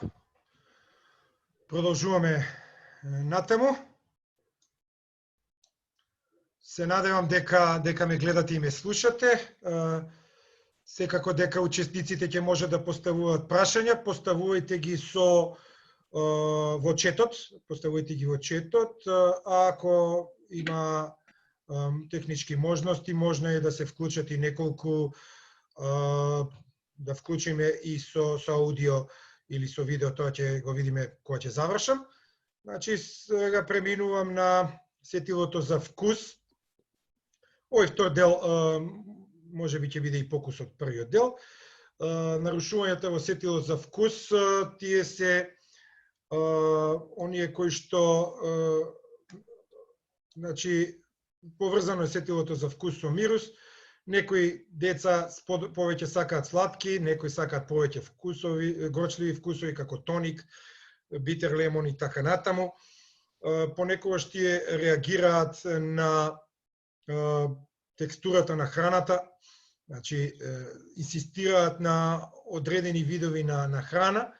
Продолжуваме натаму. Се надевам дека ме гледате и ме слушате. Секако дека учесниците ќе може да поставуваат прашања, поставувајте ги во четот, поставувајте ги во четот, а ако има технички можности, можно е да се вклучат и неколку, да вклучиме и со аудио или со видео, тоа ќе го видиме кога ќе завршам. Значи, сега преминувам на сетилото за вкус. Овој втор дел може би ќе биде и покус од првиот дел. Нарушувањата во сетило за вкус, тие се оние кои што значи поврзано е сетилото за вкус со мирус. Некои деца повеќе сакаат сладки, некои сакаат повеќе вкусови, горчливи вкусови како тоник, битер лемон и така натаму. Понекогаш тие реагираат на текстурата на храната, значи инсистираат на одредени видови на храна,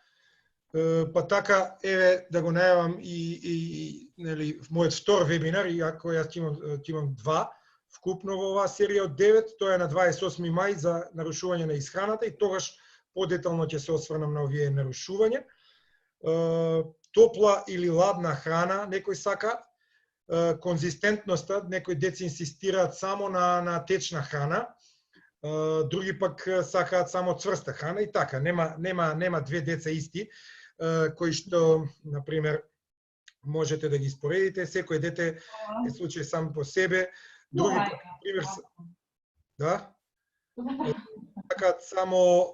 па така еве да го најавам и нели мојот втор вебинар, иако јас ќе имам два вкупно во оваа серија од 9, тоа е на 28 мај за нарушување на исхраната и тогаш подетално ќе се осврнам на овие нарушувања. Топла или ладна храна, некој сака, конзистентноста, некои деца инсистираат само на течна храна, други пак сакаат само цврста храна и така, нема две деца исти, кои што, например, можете да ги споредите, секој дете е случај сам по себе, други пак, например, да, сакаат само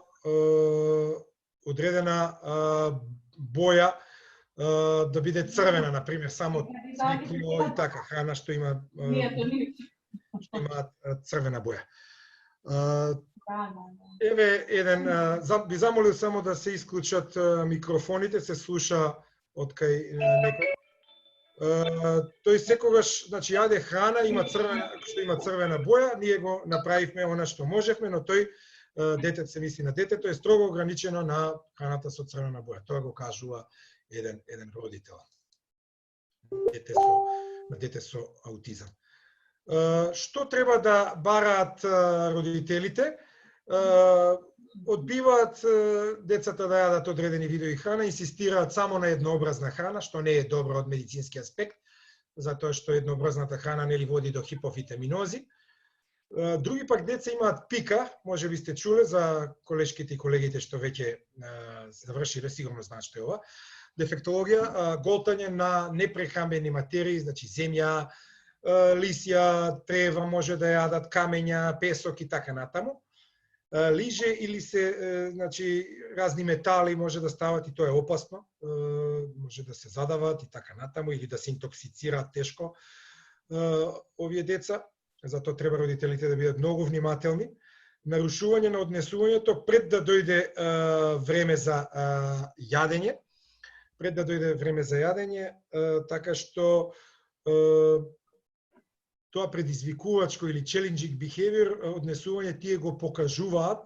одредена боја да биде црвена, например, само цвекло и така, храна што има црвена боја. Еве еден, би замолил само да се исклучат микрофоните, се слуша од кај некој. Тој секогаш, значи јаде храна, што има црвена боја, ние го направивме она што можевме, но тој детето, се мисли на детето, е строго ограничено на храната со црвена боја. Тоа го кажува еден родител. Дете со аутизам. Што треба да бараат родителите? Одбиваат децата да јадат одредени видови храна, инсистираат само на еднообразна храна, што не е добро од медицински аспект, затоа што еднообразната храна нели води до хиповитаминози. Други пак деца имаат пика, може би сте чуле за колешките и колегите што веќе завршиле, сигурно знаат што е ова. Дефектологија, голтање на непрехранбени материи, значи земја, лисја, трева може да јадат, камења, песок и така натаму. Лиже или се, значи, разни метали може да стават и тоа е опасно, може да се задават и така натаму, или да се интоксицираат тешко овие деца, затоа треба родителите да бидат многу внимателни. Нарушување на однесувањето пред да дојде време за јадење, така што тоа предизвикувачко или challenging behavior однесување тие го покажуваат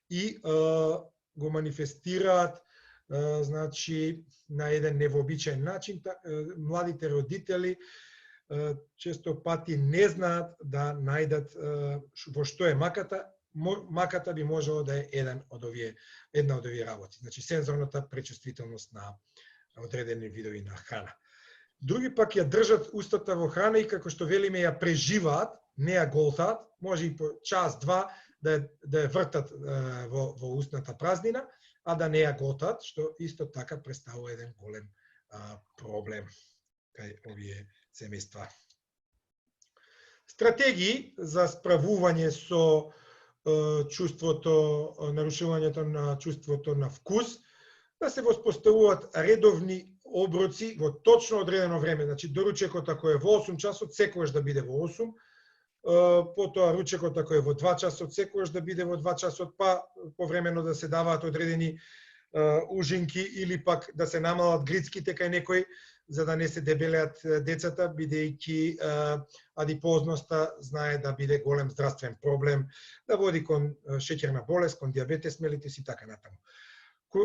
и го манифестираат значи на еден невообичаен начин. Младите родители често пати не знаат да најдат во што е маката. Маката би можело да е една од овие работи. Значи сензорната пречувствителност на одредени видови на храна. Други пак ја држат устата во храна и како што велиме ја преживаат, не ја голтаат, може и по час-два да ја вртат во устната празнина, а да не ја голтаат, што исто така представува еден голем проблем кај овие семејства. Стратегии за справување со нарушувањето на чувството на вкус, да се воспоставуваат редовни оброци во точно одредено време. Значи, доручекот ако е во 8 часот, секогаш да биде во 8. Потоа ручекот ако е во 2 часот, секогаш да биде во 2 часот, па повремено да се даваат одредени ужинки или пак да се намалат грицките кај некој, за да не се дебелеат децата, бидејќи адипозноста знае да биде голем здравствен проблем, да води кон шеќерна болест, кон диабетес мелитус и така натаму.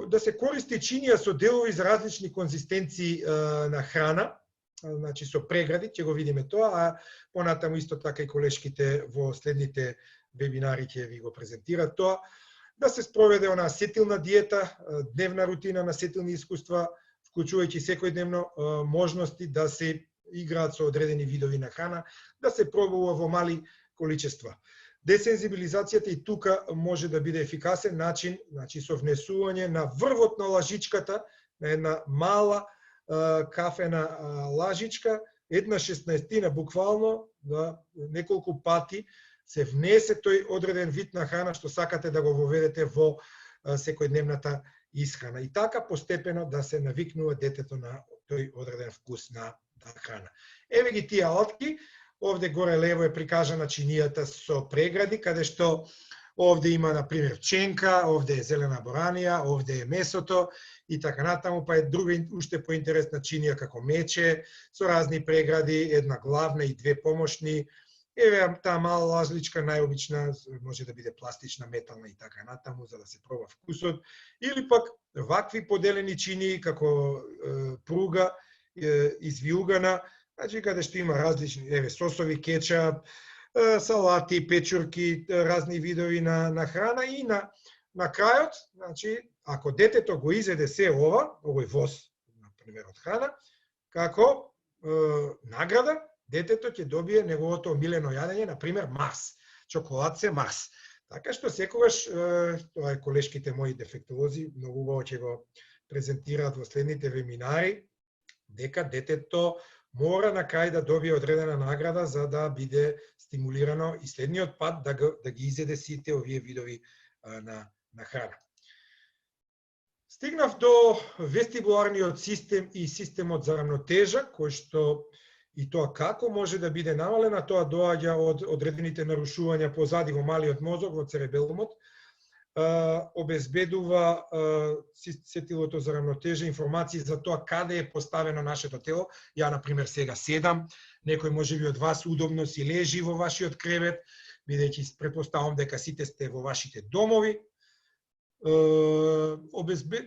да се користи чинија со делови за различни конзистенции на храна, значи со прегради, ќе го видиме тоа, а понатаму исто така и колешките во следните вебинари ќе ви го презентираат тоа. Да се спроведе она сетилна диета, дневна рутина на сетилни искуства, вклучувајќи секојдневно можности да се играат со одредени видови на храна, да се пробува во мали количества. Десензибилизацијата и тука може да биде ефикасен начин, значи со внесување на врвот на лажичката, на една мала кафена лажичка, 1/16 буквално, да неколку пати се внесе тој одреден вид на храна што сакате да го воведете во секојдневната исхрана. И така постепено да се навикнува детето на тој одреден вкус на храна. Еве ги тие алатки. Овде горе лево е прикажана чинијата со прегради, каде што овде има, например, пченка, овде е зелена боранија, овде е месото и така натаму, па е друга уште поинтересна чинија како мече, со разни прегради, една главна и две помошни. Еве таа мала лажличка, најобична, може да биде пластична, метална и така натаму, за да се проба вкусот. Или пак вакви поделени чинии, како пруга, извиугана, значи каде што има различни, еве, сосови, кетчап, салати, печурки, разни видови на храна и на крајот, значи, ако детето го изеде се ова, овој воз, например, од храна, како награда, детето ќе добие неговото омилено јадење, например, Марс, чоколадце Марс. Така што секогаш, тоа е колешките мои дефектолози, многу убаво ќе го презентираат во следните вебинари, дека детето мора на крај да добие одредена награда за да биде стимулирано и следниот пат да ги изеде сите овие видови на храна. Стигнав до вестибуларниот систем и системот за рамнотежа, кој што и тоа како може да биде намалена, тоа доаѓа од одредените нарушувања позади во малиот мозок, во церебелумот, обезбедува сетилото за рамнотежа, информации за тоа каде е поставено нашето тело. Ја, например, сега седам, некој можеби од вас удобно си лежи во вашиот кревет, бидејќи претпоставам дека сите сте во вашите домови.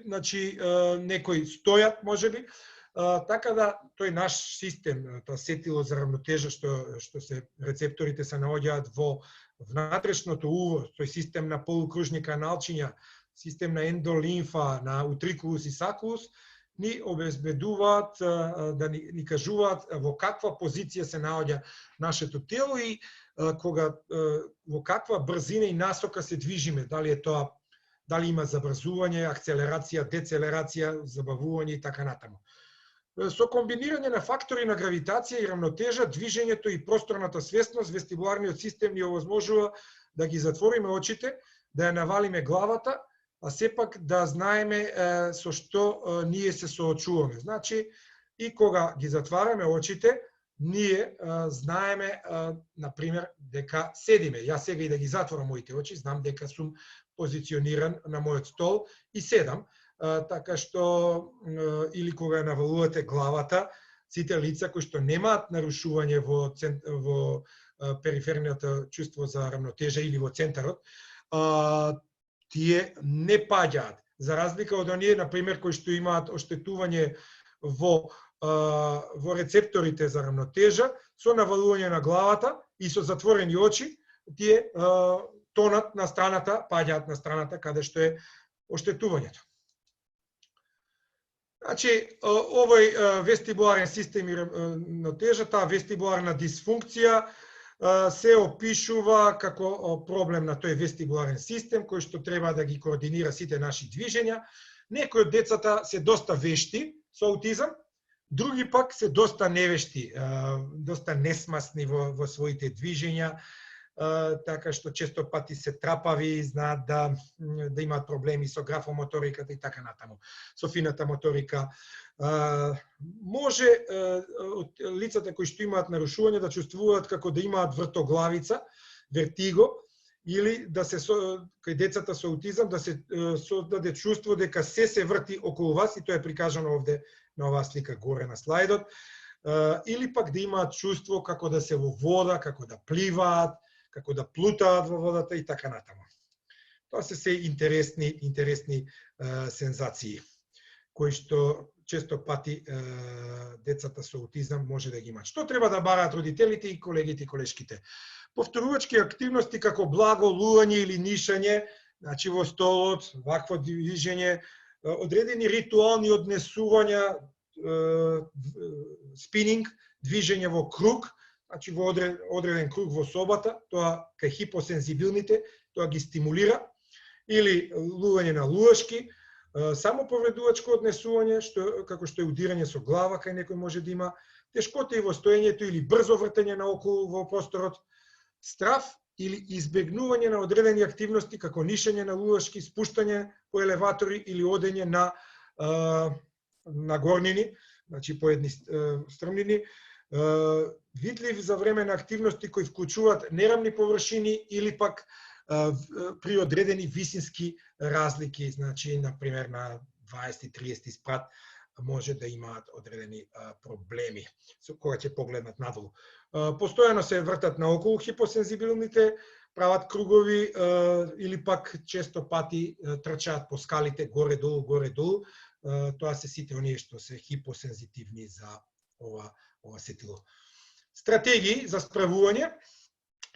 Значи, некои стојат, можеби. Така да, тој наш систем, тоа сетило за рамнотежа, што се рецепторите се наоѓаат во внатрешното уво, тој систем на полукружни каналчиња, систем на ендолимфа, на утрикулус и сакулус, ни обезбедуваат да ни кажуваат во каква позиција се наоѓа нашето тело и во каква брзина и насока се движиме, дали има забрзување, акцелерација, децелерација, забавување и така натаму. Со комбинирање на фактори на гравитација и рамнотежа, движењето и просторната свесност, вестибуларниот систем ни овозможува да ги затвориме очите, да ја навалиме главата, а сепак да знаеме со што ние се соочуваме. Значи, и кога ги затвараме очите, ние знаеме, например, дека седиме. Јас сега и да ги затворам моите очи, знам дека сум позициониран на мојот стол и седам. Така што, или кога навалувате главата, сите лица кои што немаат нарушување во периферниото чувство за рамнотежа или во центарот, тие не паѓаат. За разлика од оние, например, кои што имаат оштетување во рецепторите за рамнотежа, со навалување на главата и со затворени очи, тие тонат на страната, паѓаат на страната каде што е оштетувањето. Значи, овој вестибуларен систем и рамнотежа, таа вестибуларна дисфункција се опишува како проблем на тој вестибуларен систем, кој што треба да ги координира сите наши движења. Некои од децата се доста вешти со аутизам, други пак се доста невешти, доста несмасни во своите движења, така што често пати се трапави, знаат да имаат проблеми со графомоториката и така натаму, со фината моторика. Може лицата кои што имаат нарушување да чувствуваат како да имаат вртоглавица, вертиго, или да се кај децата со аутизам да се создаде чувство дека се врти околу вас, и тоа е прикажано овде на оваа слика горе на слайдот, или пак да имаат чувство како да се во вода, како да пливаат, како да плутаат во водата и така натаму. Тоа се интересни сензации, кои што често пати децата со аутизам може да ги имаат. Што треба да бараат родителите и колегите и колешките? Повторувачки активности како благо, луање или нишање, значи во столот, вакво движење, одредени ритуални однесувања, спининг, движење во круг, значи во одреден круг во собата, тоа кај хипосензибилните, тоа ги стимулира, или луање на луашки, само повредувачко однесување, како што е удирање со глава, кај некој може да има, тешкоти во стоењето или брзо вртење наоколу во просторот, страф или избегнување на одредени активности, како нишање на луашки, спуштање по елеватори или одење на горнини, значи по едни стрмнини, видлив за време на активности кои вклучуваат нерамни површини или пак при одредени висински разлики, значи, например, на 20-30 спрат може да имаат одредени проблеми со кога ќе погледнат надолу. Постојано се вртат наоколу хипосензибилните, прават кругови или пак често пати трчаат по скалите горе-долу, горе-долу. Тоа се сите оние што се хипосензитивни за ова сетило. Стратегии за справување.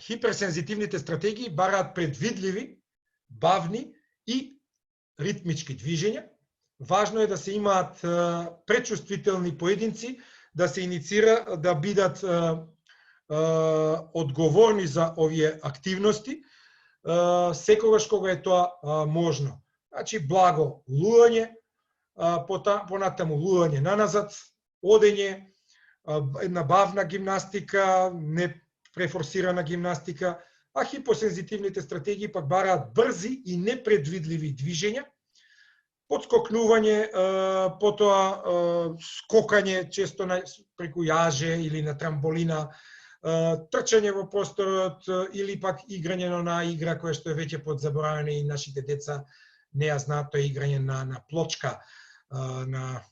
Хиперсензитивните стратегии бараат предвидливи, бавни и ритмички движења. Важно е да се имаат пречувствителни поединци, да се иницира да бидат одговорни за овие активности, секогаш кога е тоа можно. Значи, благо луање, понатаму луање наназад, одење, една бавна гимнастика, не префорсирана гимнастика, а хипосензитивните стратегии пак бараат брзи и непредвидливи движења, подскокнување, потоа скокање често преку јаже или на трамболина, трчање во просторот или пак играње на игра која што е веќе подзаборавена и нашите деца не ја знаат, тоа играње на плочка, на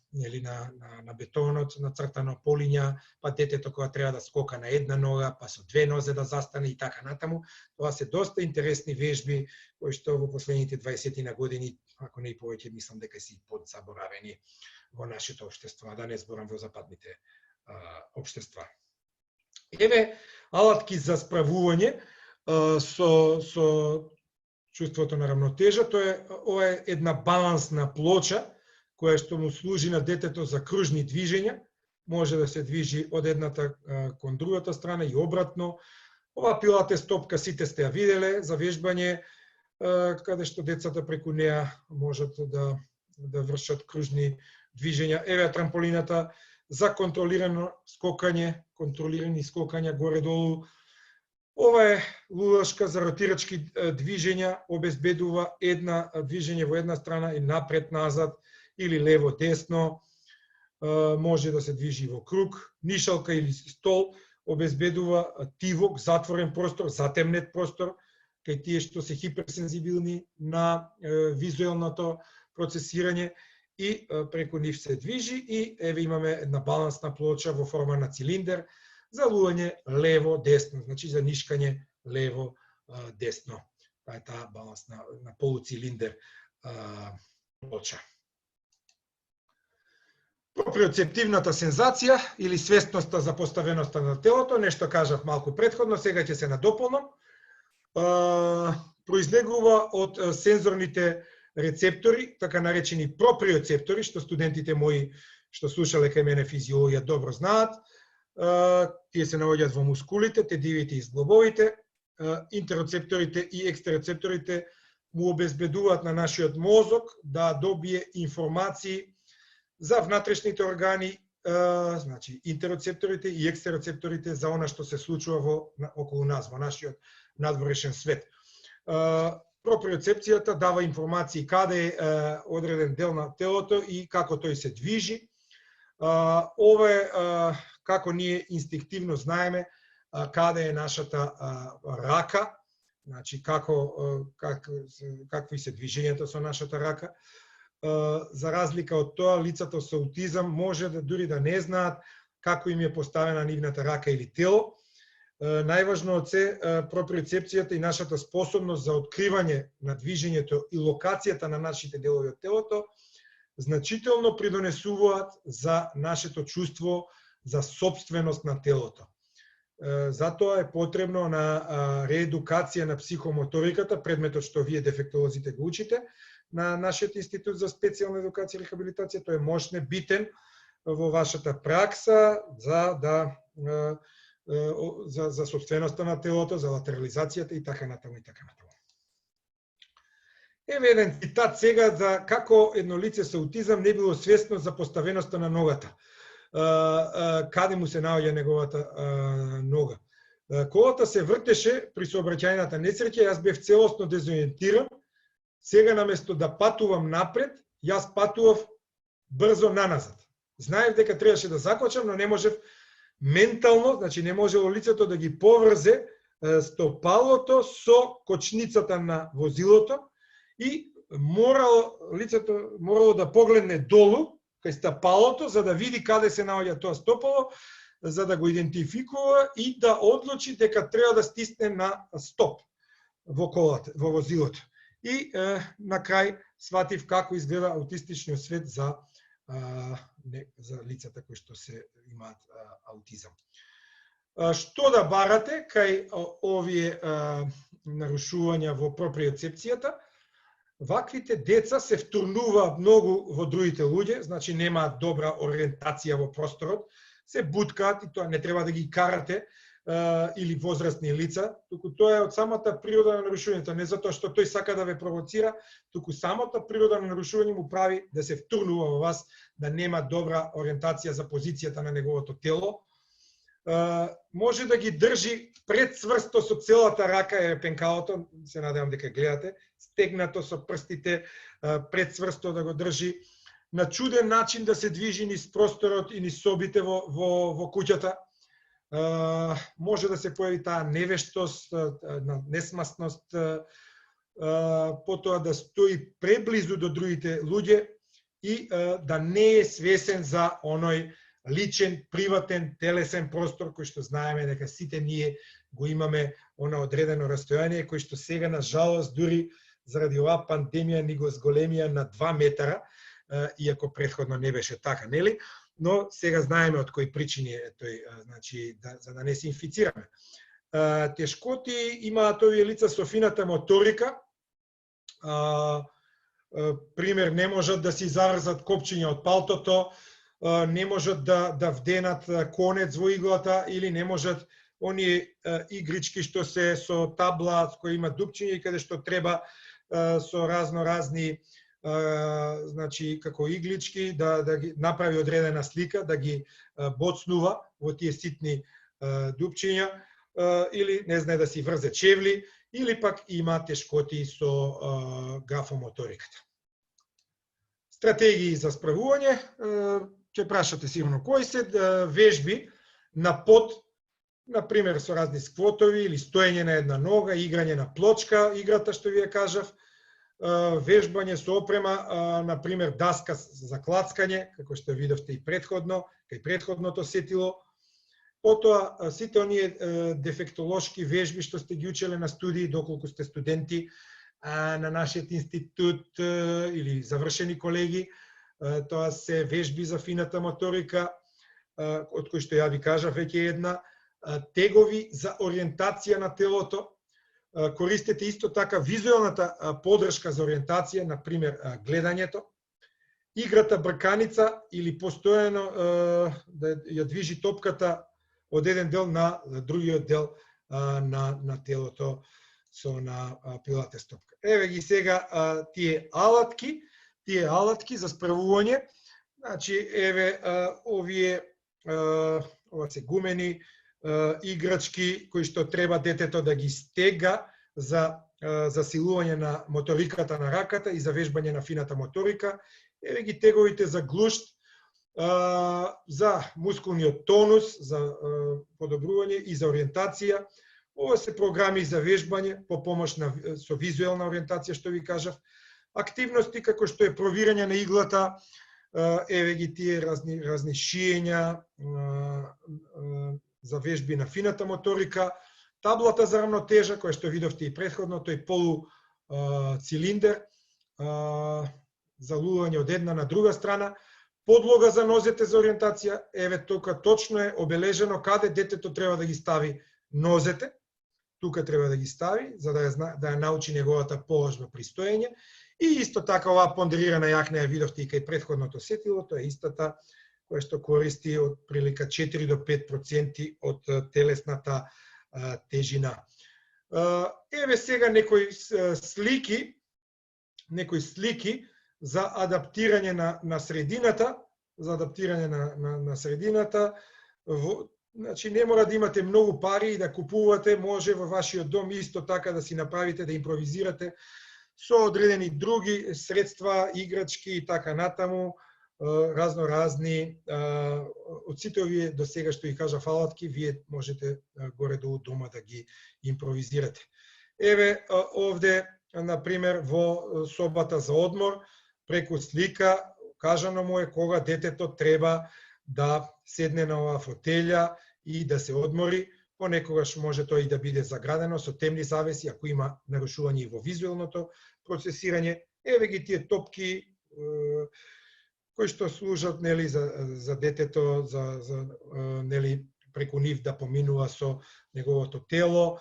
бетонот, на цртано полиња, па детето кога треба да скока на една нога, па со две нозе да застане и така натаму. Тоа се доста интересни вежби кои што во последните 20 на години, ако не и повеќе, мислам дека си подзаборавени во нашето општество, да не зборам во западните општества. Еве алатки за справување со чувството на равнотежа. Ова е една балансна плоча која што му служи на детето за кружни движења, може да се движи од едната кон другата страна и обратно. Ова пилатес топка сите сте ја виделе за вежбање, каде што децата преку неа можат да вршат кружни движења. Еве трамполината за контролирано скокање, контролирани скокања горе-долу. Ова е лулашка за ротирачки движења, обезбедува една движење во една страна и напред-назад, или лево-десно, може да се движи во круг. Нишалка или стол обезбедува тивок, затворен простор, затемнет простор, кај тие што се хиперсензибилни на визуелното процесирање и преку нив се движи и еве имаме една балансна плоча во форма на цилиндер за луање лево-десно, значи за нишкање лево-десно. Тоа е таа балансна на полуцилиндер плоча. Проприоцептивната сензација или свесноста за поставеноста на телото, нешто кажав малку претходно, сега ќе се надополнам, произлегува од сензорните рецептори, така наречени проприоцептори, што студентите мои што слушале кај мене физиологија добро знаат. Тие се наоѓаат во мускулите, тедивите и зглобовите. Интероцепторите и екстероцепторите му обезбедуваат на нашиот мозок да добие информации за внатрешните органи, значи интероцепторите и екстероцепторите за она што се случува околу нас, во нашиот надворешен свет. Проприоцепцијата дава информации каде е одреден дел на телото и како тој се движи. Ова е како ние инстинктивно знаеме каде е нашата рака, значи какви се движењата со нашата рака. За разлика од тоа, лицата со аутизам може да дури да не знаат како им е поставена нивната рака или тело. најважно од се проприоцепцијата и нашата способност за откривање на движењето и локацијата на нашите делови од телото значително придонесуваат за нашето чувство за собственост на телото. Затоа е потребно на реедукација на психомоториката, предметот што вие дефектолозите го учите на нашиот институт за специјална едукација и рехабилитација. Тој е мощне битен во вашата пракса за собственоста на телото, за латерализацијата и така натаму и така натаму. Еве еден цитат сега за како едно лице со аутизам не било свесно за поставеноста на ногата. Каде му се наоѓа неговата нога. Колата се вртеше при сообраќајната несреќа, јас бев целосно дезориентиран. Сега наместо да патувам напред, јас патував брзо наназад. Знаев дека требаше да закочам, но не можев ментално, значи не можело лицето да ги поврзе стопалото со кочницата на возилото и лицето морало да погледне долу кај стапалото за да види каде се наоѓа тоа стопало, за да го идентификува и да одлучи дека треба да стисне на стоп во колата, во возилото. И на крај сватив како изгледа аутистичниот свет за лицата кои што се имаат аутизам. Што да барате кај овие нарушувања во проприоцепцијата? Ваквите деца се втурнуваат многу во другите луѓе, значи немаат добра ориентација во просторот, се буткаат и тоа не треба да ги карате или возрастни лица, туку тоа е од самата природа на нарушувањето, не затоа што тој сака да ве провоцира, туку самата природа на нарушување му прави да се втурнува во вас, да нема добра ориентација за позицијата на неговото тело. Може да ги држи предцврсто со целата рака е пенкалото, се надевам дека гледате, стегнато со прстите, предцврсто да го држи, на чуден начин да се движи низ просторот и низ собите во куќата. Може да се појави таа невештост, несмасност, потоа да стои преблизу до другите луѓе и да не е свесен за оној личен, приватен, телесен простор кој што знаеме дека сите ние го имаме она одредено растојание кој што сега на жалост дури заради оваа пандемија ни го зголемија на 2 метра, иако претходно не беше така, нели? Но сега знаеме од кои причини е тој, значи за да не се инфицираме. Тешкоти имаат овие лица со фината моторика. Пример, не можат да си заврзат копчиња од палтото, не можат да вденат конец во иглата или не можат оние игрички што се со табла, кои има дупчиња и каде што треба со разни значи како иглички да ги направи одредена слика, да ги боцнува во тие ситни дупчиња или не знае да си врзе чевли или пак има тешкоти со графомоториката. Стратегии за справување, ќе прашате сигурно кои се вежби на пот, например со разни сквотови или стоење на една нога, играње на плочка, играта што ви ја кажав, вежбање со опрема, например даска за клацкање, како што видовте и предходно, кај предходното сетило. Потоа сите оние дефектолошки вежби што сте ги учеле на студии, доколку сте студенти на нашиот институт или завршени колеги, тоа се вежби за фината моторика, од кои што ја ви кажав веќе една, тегови за ориентација на телото, користете исто така визуелната подршка за ориентација, например гледањето, играта брканица или постојано да ја движи топката од еден дел на другиот дел на телото со на пилатес топка. Еве ги сега тие алатки за справување. Значи еве овие ова се гумени играчки кои што треба детето да ги стега за засилување на моториката на раката и за вежбање на фината моторика. Еве ги теговите за глушт, за мускулниот тонус, за подобрување и за ориентација. Ова се програми за вежбање по помош со визуелна ориентација, што ви кажав. Активности како што е провирање на иглата, еве ги тие разни шиења, за вежби на фината моторика, таблата за рамнотежа, која што видовте и претходно, тој полу цилиндер за луѓање од една на друга страна, подлога за нозете за ориентација, еве тука точно е обележено каде детето треба да ги стави нозете, тука треба да ги стави, за да ја научи неговата положба при стоење. И исто така оваа пондерирана јакна ја видовте и кај претходното сетило, тоа е истата која што користи од прилика 4 до 5% од телесната тежина. Еве сега некои слики за адаптирање на средината, на средината. Значи не мора да имате многу пари и да купувате, може во вашиот дом исто така да си направите, да импровизирате со одредени други средства, играчки и така натаму, разни од сите овие до сега што ги кажа фалатки, вие можете горе-долу дома да ги импровизирате. Еве овде, например, во собата за одмор, преку слика, кажано му е кога детето треба да седне на оваа фотелја и да се одмори. Понекогаш може тоа и да биде заградено со темни завеси, ако има нарушување и во визуелното процесирање. Еве ги тие топки кои што служат нели за детето, за нели преку нив да поминува со неговото тело,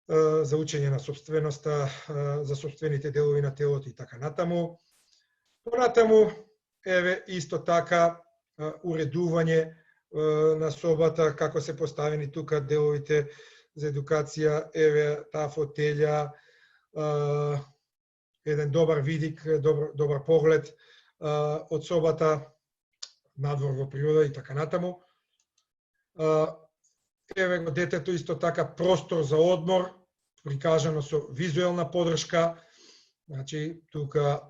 за учење на собственоста, за собствените делови на телото и така натаму. Понатаму, еве исто така уредување на собата, како се поставени тука деловите за едукација, еве таа фотелја, еден добар видик, добар поглед од собата, надвор во природа и така натаму. Еве го детето исто така простор за одмор, прикажано со визуелна подршка, значи тука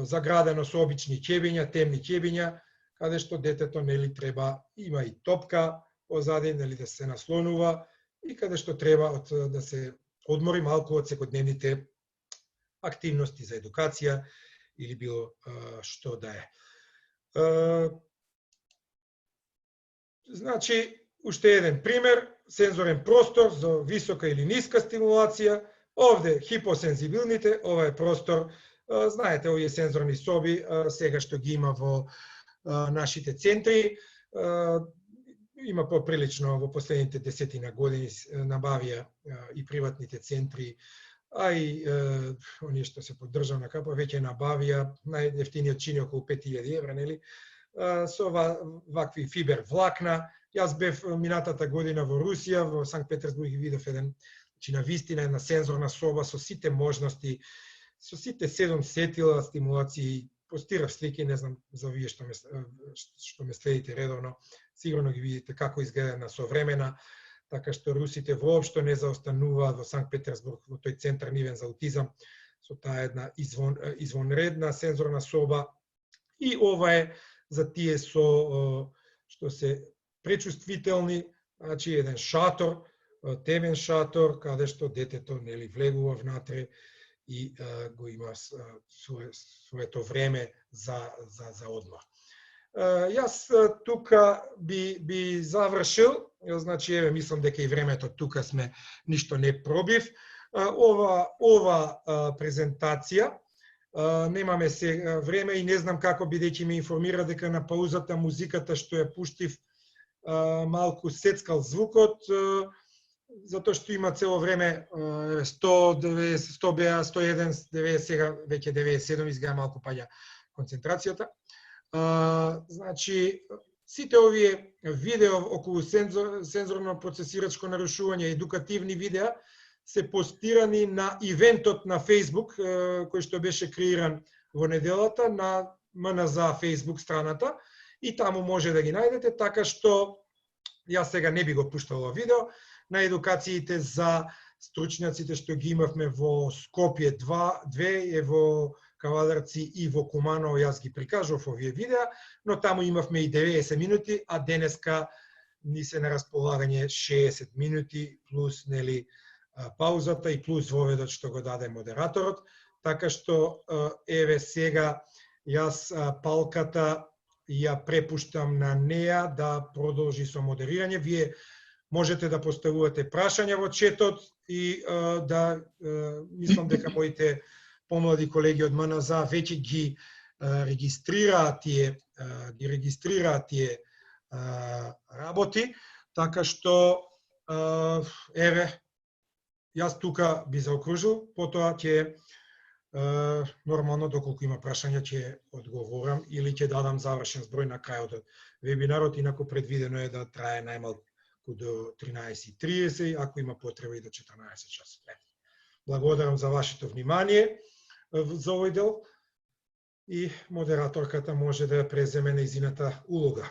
заградено со обични ќебиња, темни ќебиња, каде што детето нели треба, има и топка позади, нели да се наслонува и каде што треба да се одмори малку од секојдневните активности за едукација или било што да е. Значи, уште еден пример, сензорен простор за висока или ниска стимулација. Овде хипосензибилните, ова е простор, знаете, овие сензорни соби, сега што ги има во нашите центри, има поприлично во последните 10 години набавија и приватните центри, а и оние што се под државна капа веќе набавија, најевтиниот чини околу 5000 евра, нели, со вакви фибер влакна. Јас бев минатата година во Русија, во Санкт Петерсбург и видов еден, на вистина една сензорна соба со сите можности, со сите 7 сетила, стимулации, постирав слики, не знам за вие што ме следите редовно, сигурно ги видите како изгледа на современа, така што русите воопшто не заостануваат во Санкт Петерсбург, во тој центар нивен за аутизам, со таа една извонредна сензорна соба. И ова е за тие што се пречувствителни, значи еден шатор, темен шатор, каде што детето нели влегува внатре и го има своето време за одмор. Јас тука би завршил, значи еве мислам дека и времето тука сме ништо не пробив. Ова презентација, немаме сега време и не знам како, бидејќи ме информира дека на паузата музиката што ја пуштив малку сецкал звукот, затоа што има цело време 190, 100 беа, 101, 90, сега веќе 97, изгледа малку паѓа концентрацијата. Значи, сите овие видео околу сензорно процесирачко нарушување, едукативни видеа, се постирани на ивентот на Facebook, кој што беше креиран во неделата на МНЗ Facebook страната, и таму може да ги најдете, така што јас сега не би го пуштал видео. На едукациите за стручњаците што ги имавме во Скопје 2, во Кавадарци и во Куманово, јас ги прикажав овие видеа, но таму имавме и 90 минути, а денеска ни се на располагање 60 минути плюс нели паузата и плюс воведот што го даде модераторот, така што еве сега јас палката ја препуштам на неа да продолжи со модерирање. Вие можете да поставувате прашања во четот и мислам дека моите помлади колеги од МНЗ веќе ги регистрираат тие работи, така што еве јас тука би заокружил, потоа ќе нормално доколку има прашања ќе одговорам или ќе дадам завршен зброј на крајот од вебинарот, инаку предвидено е да трае најмалку до 13:30, ако има потреба и до 14 часа. Благодарам за вашето внимание за овој дел и модераторката може да ја преземе нејзината улога.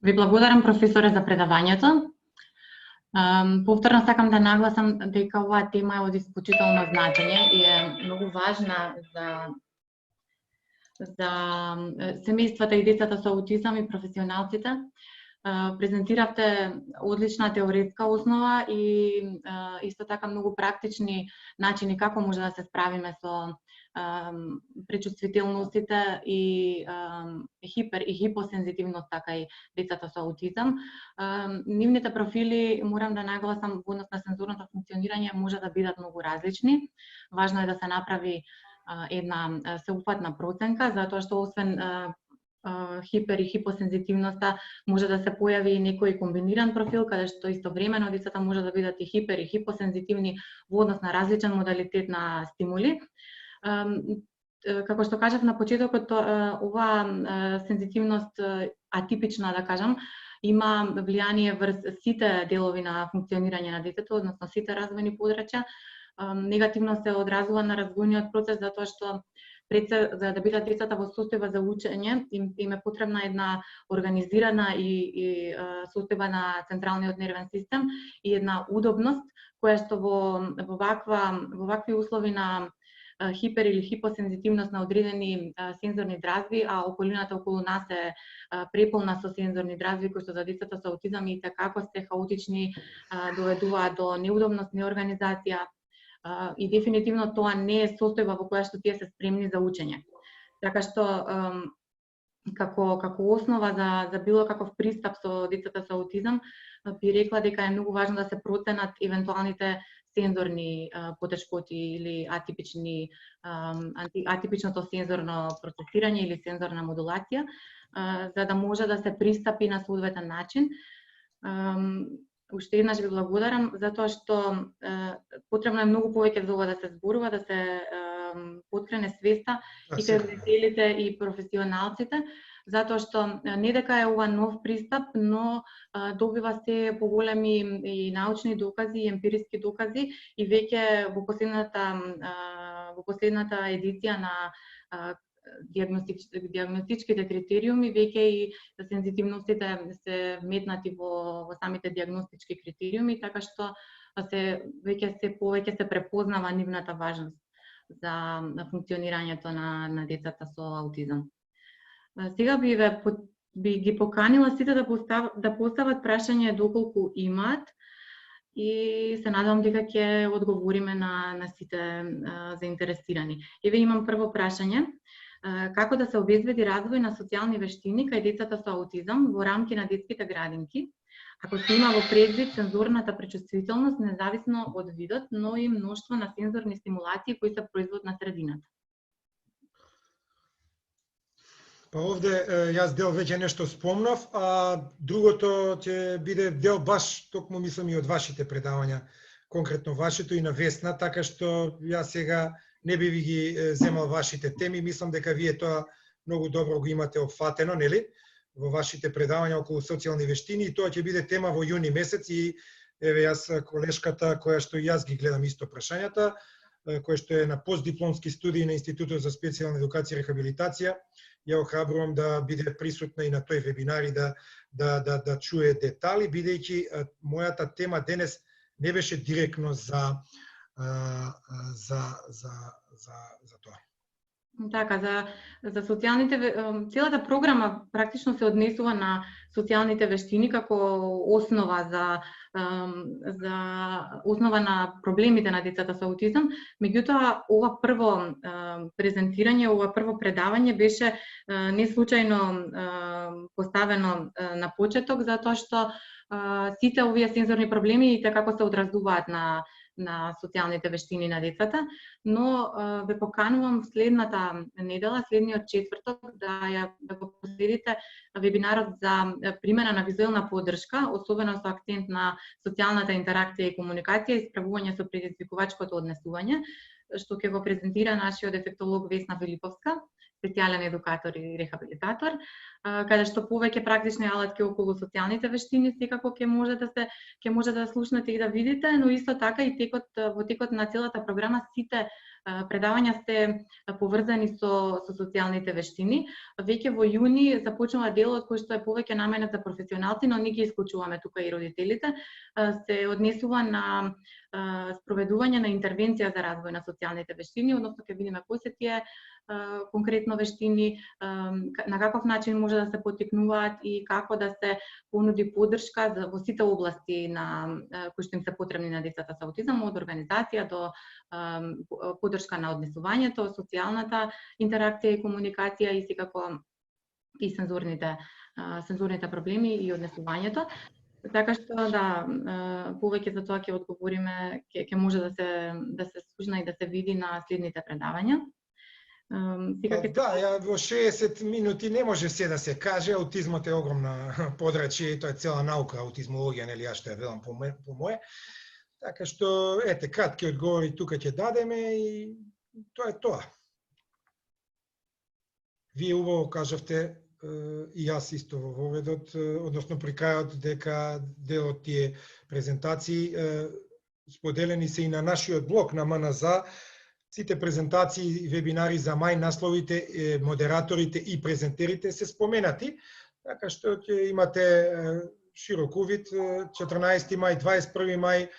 Ви благодарам, професоре, за предавањето. Повторно сакам да нагласам дека оваа тема е од исклучително значење и е многу важна за семејствата и децата со аутизам и професионалците. Презентиравте одлична теоретска основа и исто така многу практични начини како може да се справиме со пречувствителностите и хипер и хипосензитивност, така и децата со аутизам. Нивните профили, морам да нагласам, во однос на сензорното функционирање може да бидат многу различни. Важно е да се направи една сеопфатна проценка, затоа што освен хипер и хипосензитивноста може да се појави и некој комбиниран профил, каде што истовремено децата може да бидат и хипер и хипосензитивни во однос на различен модалитет на стимули. Како што кажав на почетокот, оваа сензитивност атипична, да кажам, има влијание врз сите делови на функционирање на детето, односно сите развојни подрачја. Негативно се одразува на развојниот процес, затоа што за да бидат децата во состојба за учење, им е потребна една организирана и состојба на централниот нервен систем и една удобност, која што во вакви услови на хипер или хипосензитивност на одредени сензорни дразви, а околината околу нас е преполна со сензорни дразви кои што за децата со аутизам и како се хаотични, доведуваат до неудобност, неорганизација, и дефинитивно тоа не е состојба во која што тие се спремни за учење. Така што како основа за било каков пристап со децата со аутизам, би рекла дека е многу важно да се проценат евентуалните сензорни потешкоти или атипичното сензорно процесирање или сензорна модулација, за да може да се пристапи на соодветен начин. Уште еднаш ви благодарам, затоа што потребно е многу повеќе за ова да се зборува, да се поткрене свеста и кај родителите и професионалците, затоа што не дека е ова нов пристап, но добива се поголеми и научни докази и емпириски докази и веќе во последната едиција на диагностичките критериуми, веќе и сензитивностите се метнати во самите диагностички критериуми, така што веќе се повеќе се препознава нивната важност за функционирањето на децата со аутизам. Сега би ги поканила сите да постават прашање доколку имаат и се надевам дека ќе одговориме на сите заинтересирани. Еве имам прво прашање. Како да се обезбеди развој на социјални вештини кај децата со аутизам во рамки на детските градинки, ако се има во предвид сензорната пречувствителност независно од видот, но и мноштво на сензорни стимулации кои се производ на средината? Па овде јас дел веќе нешто спомнав, а другото ќе биде дел баш токму мислам и од вашите предавања, конкретно вашето и на Весна, така што јас сега не би ви ги земал вашите теми, мислам дека вие тоа многу добро го имате опфатено, нели? Во вашите предавања околу социјални вештини и тоа ќе биде тема во јуни месец и еве јас колешката која што и јас ги гледам исто прашањата, која што е на постдипломски студии на Институтот за специјална едукација и рехабилитација, ја охрабрувам да биде присутна и на тој вебинар и да чуе детали, бидејќи мојата тема денес не беше директно за тоа. Така, за социјалните, целата програма практично се однесува на социјалните вештини како основа основа на проблемите на децата со аутизам. Меѓутоа, ова прво презентирање, ова прво предавање беше не случајно поставено на почеток, затоа што сите овие сензорни проблеми и како се одразуваат на социјалните вештини на децата, но ве поканувам следната недела, следниот четврток, да го последите вебинарот за примена на визуелна поддршка, особено со акцент на социјалната интеракција и комуникација и справување со предизвикувачкото однесување, што ќе го презентира нашиот дефектолог Весна Филиповска, специјален едукатор и рехабилитатор, каде што повеќе практични алатки околу социјалните вештини секако ќе може да слушнете и да видите, но исто така и во текот на целата програма сите предавања се поврзани со социјалните вештини. Веќе во јуни започнува делот кој што е повеќе наменет за професионалци, но не ги исклучуваме тука и родителите. Се однесува на спроведување на интервенција за развој на социјалните вештини, односно ќе видиме кои се тие конкретно вештини, на каков начин може да се поттикнуваат и како да се понуди поддршка во сите области кои што им се потребни на децата со аутизам, од организација до поддршка на однесувањето, социјалната интеракција и комуникација и секако и сензорните проблеми и однесувањето. Така што повеќе за тоа ќе одговориме, ќе може да се слушна и да се види на следните предавања. Во 60 минути не може се да се каже, аутизмот е огромна подрачје, тоа е цела наука, аутизмологија, нели, јас што ја велам по мое. Така што, кратки одговори тука ќе дадеме и тоа е тоа. Вие убаво кажавте, и јас исто во воведот, односно при крајот, дека дел од тие презентации споделени се и на нашиот блог на МНЗ. Сите презентации и вебинари за мај, насловите, модераторите и презентерите се споменати, така што ќе имате широк увид. 14 мај, 21 мај,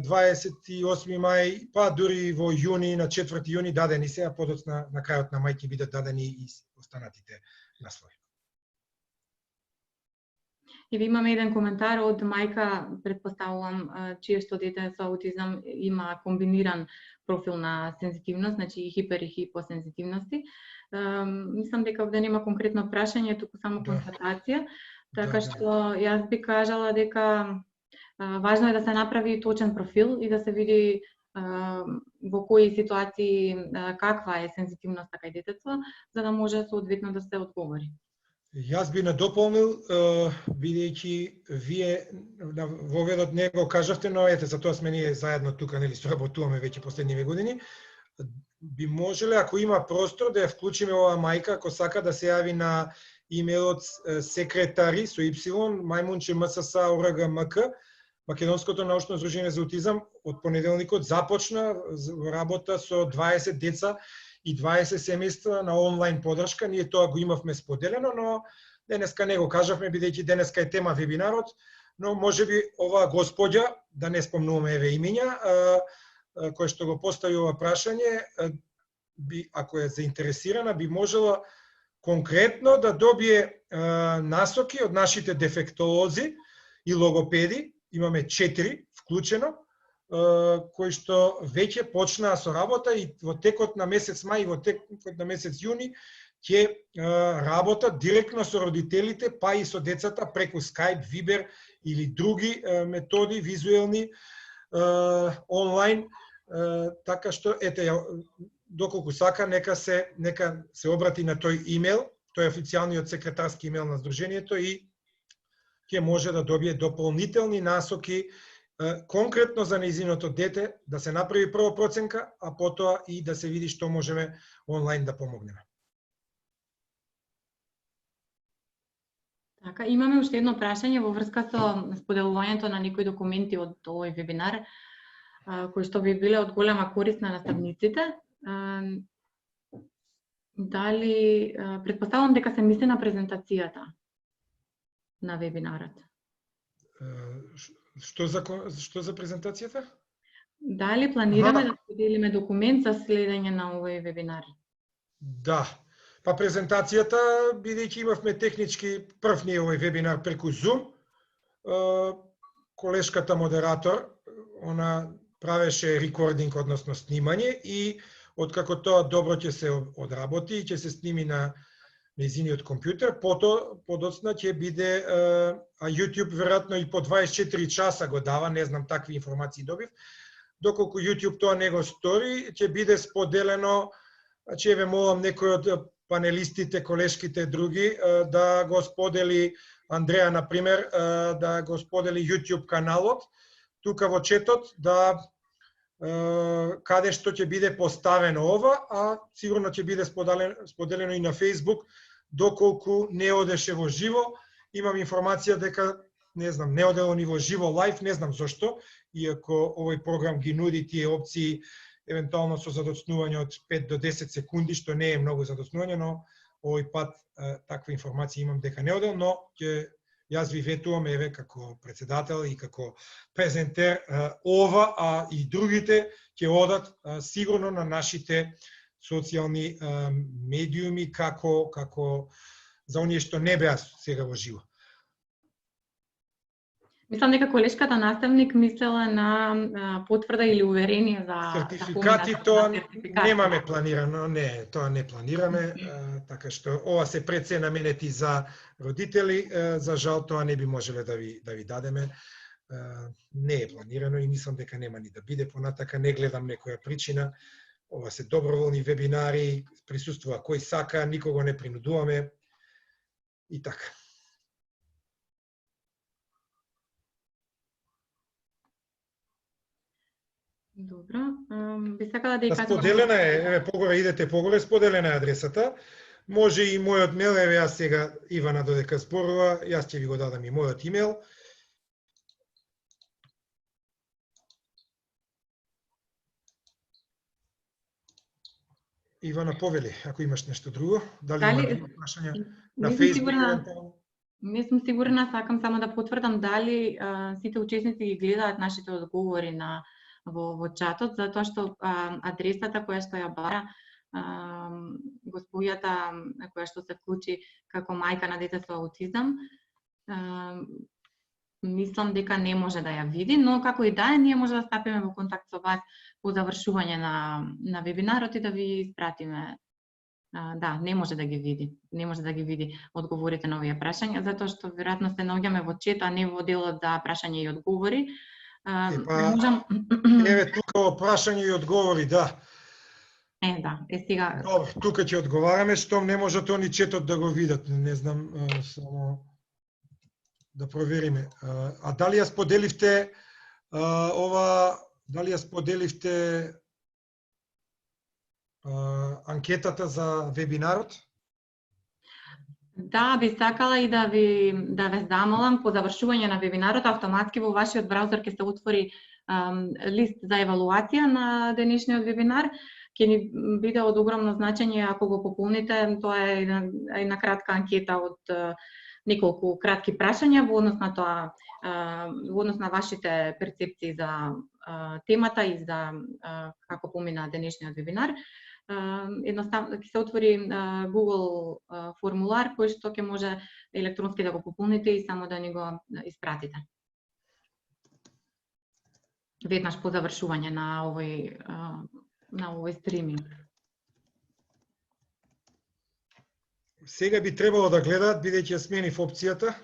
28 мај, па дури во јуни, на 4 јуни дадени се, а подоцна на крајот на мај ќе бидат дадени и останатите наслови. И ви имаме еден коментар од мајка, предпоставувам, чие што дете со аутизам има комбиниран профил на сензитивност, значи и хипер и хипосензитивности. Мислам дека овде нема конкретно прашање, туку само констатација. Така што јас би кажала дека важно е да се направи точен профил и да се види во кои ситуации каква е сензитивноста кај детето, за да може соодветно да се одговори. Јас би надополнил, бидејќи вие во ведот не го кажавте, но за тоа сме ние заедно тука, нели, соработуваме веќе последниве години. Би можеле, ако има простор, да ја вклучиме оваа мајка, ако сака да се јави на имејлот секретари со Y, maimунче.mss.org.mk, Македонското научно здружение за аутизам од понеделникот започна работа со 20 деца и 20 семејства на онлайн поддршка. Ние тоа го имавме споделено, но денеска не го кажавме, бидејќи денеска е тема вебинарот, но можеби оваа господја, да не спомнуваме еве имиња, која што го постави ова прашање, ако е заинтересирана, би можела конкретно да добие насоки од нашите дефектолози и логопеди. Имаме 4 вклучено, кои што веќе почнаа со работа и во текот на месец мај и во текот на месец јуни ќе работат директно со родителите, па и со децата преку Skype, Viber или други методи визуелни онлайн. Така што доколку сака, нека се обрати на тој имејл, тој е официјалниот секретарски имејл на здружението и ќе може да добие дополнителни насоки конкретно за нејзиното дете, да се направи прва проценка, а потоа и да се види што можеме онлайн да помогнеме. Така, имаме уште едно прашање во врска со споделувањето на некои документи од овој вебинар, кои што би биле од голема корист на наставниците. Дали, предпоставувам дека се мисли на презентацијата на вебинарот. Што за презентацијата? Дали планираме да поделиме документ за следење на овој вебинар? Да. Па презентацијата, бидејќи имавме технички прв не овој вебинар преку Zoom, колешката модератор, она правеше рекординг, односно снимање, и откако тоа добро ќе се одработи и ќе се сними на нејзиниот компјутер, подоцна ќе биде, а YouTube веројатно и по 24 часа го дава, не знам, такви информации добив, доколку YouTube тоа не го стори, ќе биде споделено, че еве молам некој од панелистите, колешките други, да го сподели, Андреа, например, да го сподели YouTube каналот, тука во четот, да каде што ќе биде поставено ова, а сигурно ќе биде споделено и на Facebook, доколку не одеше во живо. Имам информација дека, не знам, не одело ни во живо лайф, не знам зошто, иако овој програм ги нуди тие опции, евентуално со задоцнување од 5 до 10 секунди, што не е многу задоцнување, но овој пат таква информација имам дека не одел, но јас ви ветувам, еве, како председател и како презентер, ова, а и другите ќе одат сигурно на нашите социјални медиуми, како за оние што не беа сега во живо. Мислам дека колешката наставник мислела на потврда или уверение за сертификати, тоа немаме планирано, не, тоа не планираме, така што ова се пред се наменети за родители, за жал тоа не би можеле да ви дадеме. Не е планирано и мислам дека нема ни да биде, понатака не гледам некоја причина. Ова се доброволни вебинари, присуствува кој сака, никого не принудуваме и така. Добро, би сакала да ја кажам... Споделена е, еве погоре, идете погоре, споделена е адресата. Може и мојот мейл, еве јас сега, Ивана додека зборува, јас ќе ви го дадам и мојот имейл. Ивана, повели, ако имаш нешто друго, дали има прашања на Facebook? Не сум сигурна, сакам само да потврдам дали сите учесници ги гледаат нашите одговори во чатот, затоа што адресата која што ја бара господјата која што се вклучи како мајка на дете со аутизам, мислам дека не може да ја види, но како и да е, ние може да стапиме во контакт со вас по завршување на вебинарот и да ви испратиме. Да, не може да ги види. Не може да ги види одговорите на овие прашања, затоа што веројатно се наоѓаме во чет, а не во делот за прашања и одговори. Еве тука прашања и одговори, да. Да, сега... Добро, тука ќе одговараме, штом не можат они четот да го видат, не знам, само да провериме. А дали ја споделивте дали ја споделивте анкетата за вебинарот? Да, би сакала и да ве замолам по завршување на вебинарот, автоматски во вашиот браузер ќе се отвори лист за евалуација на денешниот вебинар. Ќе ни биде од огромно значење ако го пополните, тоа е една кратка анкета од неколку кратки прашања во однос на тоа, во однос на вашите перцепции за темата и за како помина денешниот вебинар. Едноставно ќе се отвори Google формулар кој што ќе може електронски да го пополните и само да ни го испратите. Веднаш по завршување на овој стриминг. Сега би требало да гледаат, бидејќи ја сменив опцијата.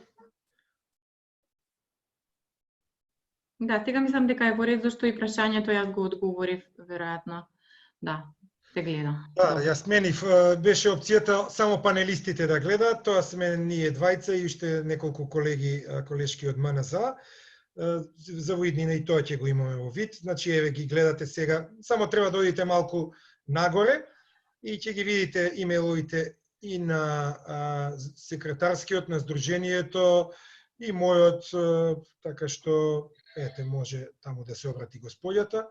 Да, сега мислам дека е во ред, зашто и прашањето јас го одговорив, веројатно. Да, се гледа. Да, ја сменив, беше опцијата само панелистите да гледаат, тоа сме ние двајца и уште неколку колешки од МНЗ. За воиднина и тоа ќе го имаме во вид. Значи, еве ги гледате сега, само треба да одите малку нагоре и ќе ги видите имейловите и на секретарскиот на Сдруженијето и мојот, така што, ете, може таму да се обрати господјата.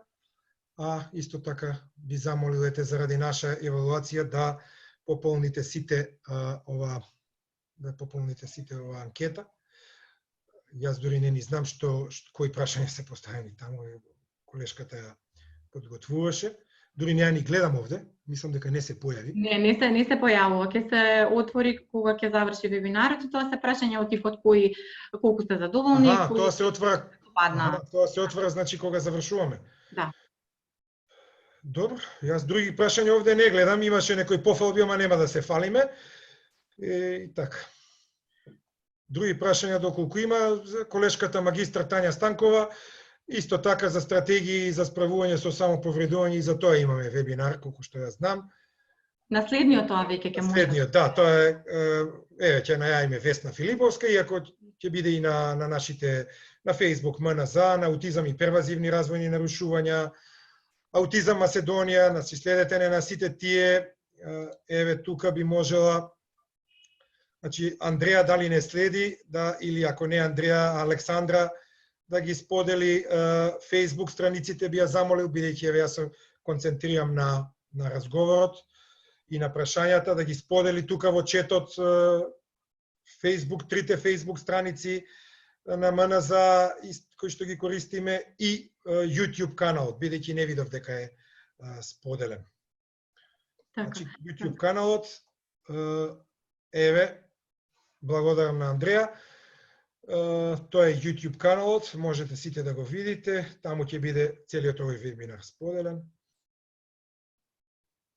А исто така би замолил заради наша евалуација да пополните сите ова анкета. Јас дури не ни знам кои прашања се поставени таму, колешката ја подготвуваше. дури не ни гледам овде, мислам дека не се појави. Не се појавува, ќе се отвори кога ќе заврши вебинарот и тоа се прашања од типот кои колку сте задоволни, Тоа се отвора. падна. Тоа се отвора значи кога завршуваме. Да. Добро, јас други прашања овде не гледам, имаше некои пофалби, ама нема да се фалиме. И така. Други прашања доколку има, за колешката магистар Тања Станкова, исто така за стратегии за справување со самоповредување и за тоа имаме вебинар, колку што ја знам. Наследниот тоа веќе ќе може. Наследниот, да, тоа е, еве ќе најавиме Весна Филиповска, иако ќе биде и на нашите, на Facebook МНЗ, на аутизам и первазивни развојни нарушувања, Аутизам Македонија, значи следете на сите тие, еве тука би можела, значи Андреја дали не следи, да, или ако не Андреја, Александра, да ги сподели Facebook страниците, би ја замолил, бидејќи еве јас се концентрирам на разговорот и на прашањата, да ги сподели тука во четот Facebook, трите Facebook страници на МНЗ кои што ги користиме и YouTube каналот, бидејќи не видов дека е споделен. Значи YouTube каналот, еве, благодарам на Андреја. Тоа е YouTube каналот, можете сите да го видите, таму ќе биде целиот овој вебинар споделен.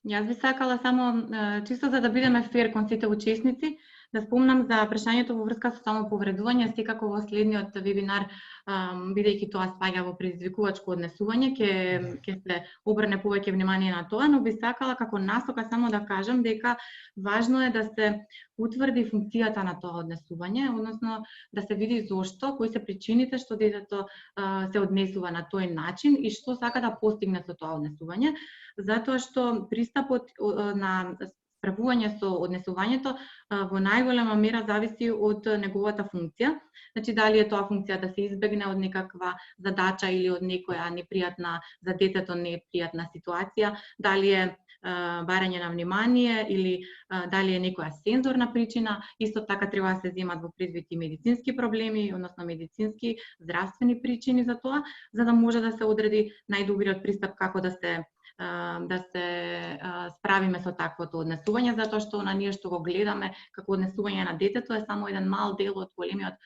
Јас би сакала само, чисто за да бидеме фер кон сите учесници, да спомнам за прашањето во врска со самоповредување, секако во следниот вебинар, бидејќи тоа спаѓа во предизвикувачко однесување, ќе се обрне повеќе внимание на тоа, но би сакала како насока само да кажам дека важно е да се утврди функцијата на тоа однесување, односно да се види зошто, кои се причините што детето се однесува на тој начин и што сака да постигне со тоа однесување, затоа што пристапот на справување со однесувањето во најголема мера зависи од неговата функција. Значи, дали е тоа функција да се избегне од некаква задача или од некоја непријатна за детето непријатна ситуација, дали е барање на внимание или дали е некоја сензорна причина, исто така треба да се земат во предвид и медицински проблеми, односно медицински здравствени причини за тоа, за да може да се одреди најдобриот пристап како да се справиме со таквото однесување, затоа што на ние што го гледаме како однесување на детето е само еден мал дел од големиот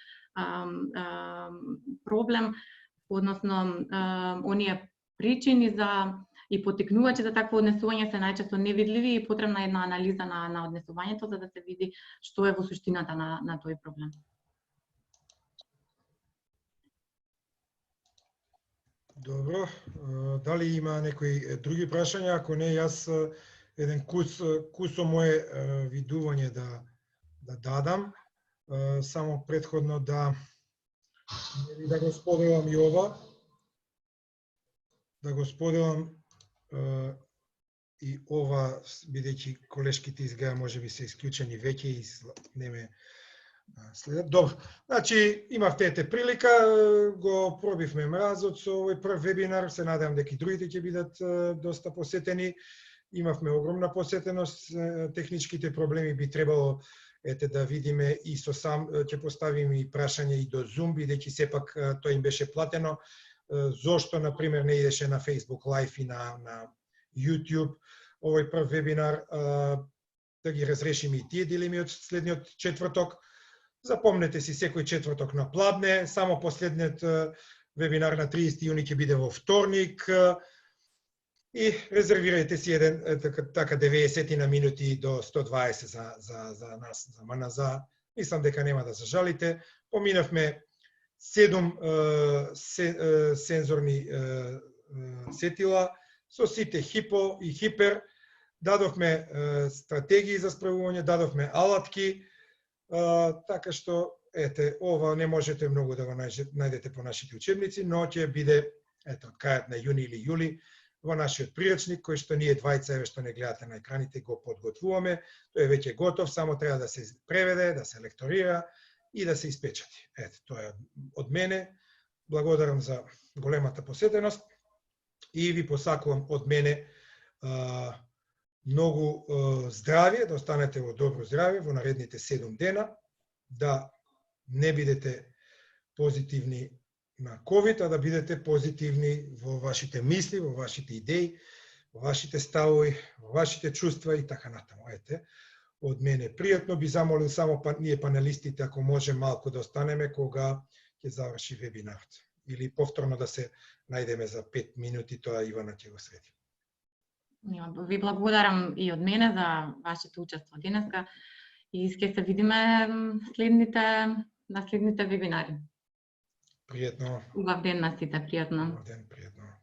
проблем, односно оние причини за и поттикнувачи за такво однесување се најчесто невидливи и потребна една анализа на однесувањето за да се види што е во суштината на тој проблем. Добро, дали има некои други прашања? Ако не, јас еден кусо мое видување да дадам. Само претходно да го споделам и ова. Да го споделам и ова, бидејќи колешките изгледа можеби се исклучени веќе и не ме следат. Добро, значи имавте ете прилика, го пробивме мразот со овој прв вебинар, се надевам дека и другите ќе бидат доста посетени. Имавме огромна посетеност, техничките проблеми би требало да видиме и со сам, ќе поставиме и прашање и до Zoom, бидејќи сепак тоа им беше платено. Зошто, например, не идеше на Facebook Live и на YouTube овој прв вебинар, да ги разрешиме и тие дилеми од следниот четврток. Запомнете си секој четврток на Пладне, само последниот вебинар на 30 јуни ќе биде во вторник и резервирајте си еден така 90 на минути до 120 за нас, за МНЗ. Мислам дека нема да се жалите. Поминавме 7 сензорни сетила со сите хипо и хипер, дадовме стратегии за справување, дадовме алатки, така што, ете, ова не можете многу да го најдете по нашите учебници, но ќе биде, ете, од крајот на јуни или јули, во нашиот прирачник, кој што ние двајца, еве што не гледате на екраните, го подготвуваме. Тој е веќе готов, само треба да се преведе, да се лекторира и да се испечати. Ете, тоа е од мене. Благодарам за големата посетеност и ви посакувам од мене многу здравје, да останете во добро здравје во наредните 7 дена, да не бидете позитивни на COVID, а да бидете позитивни во вашите мисли, во вашите идеи, во вашите ставови, во вашите чувства и така натаму. Ете, од мене пријатно, би замолил само ние панелистите, ако може малку да останеме кога ќе заврши вебинарот. Или повторно да се најдеме за 5 минути, тоа Ивана ќе го среди. Ви благодарам и од мене за вашето учество денеска и ќе се видиме на следните вебинари. Пријатно. Убав ден на сите, пријатно. Убав ден, пријатно.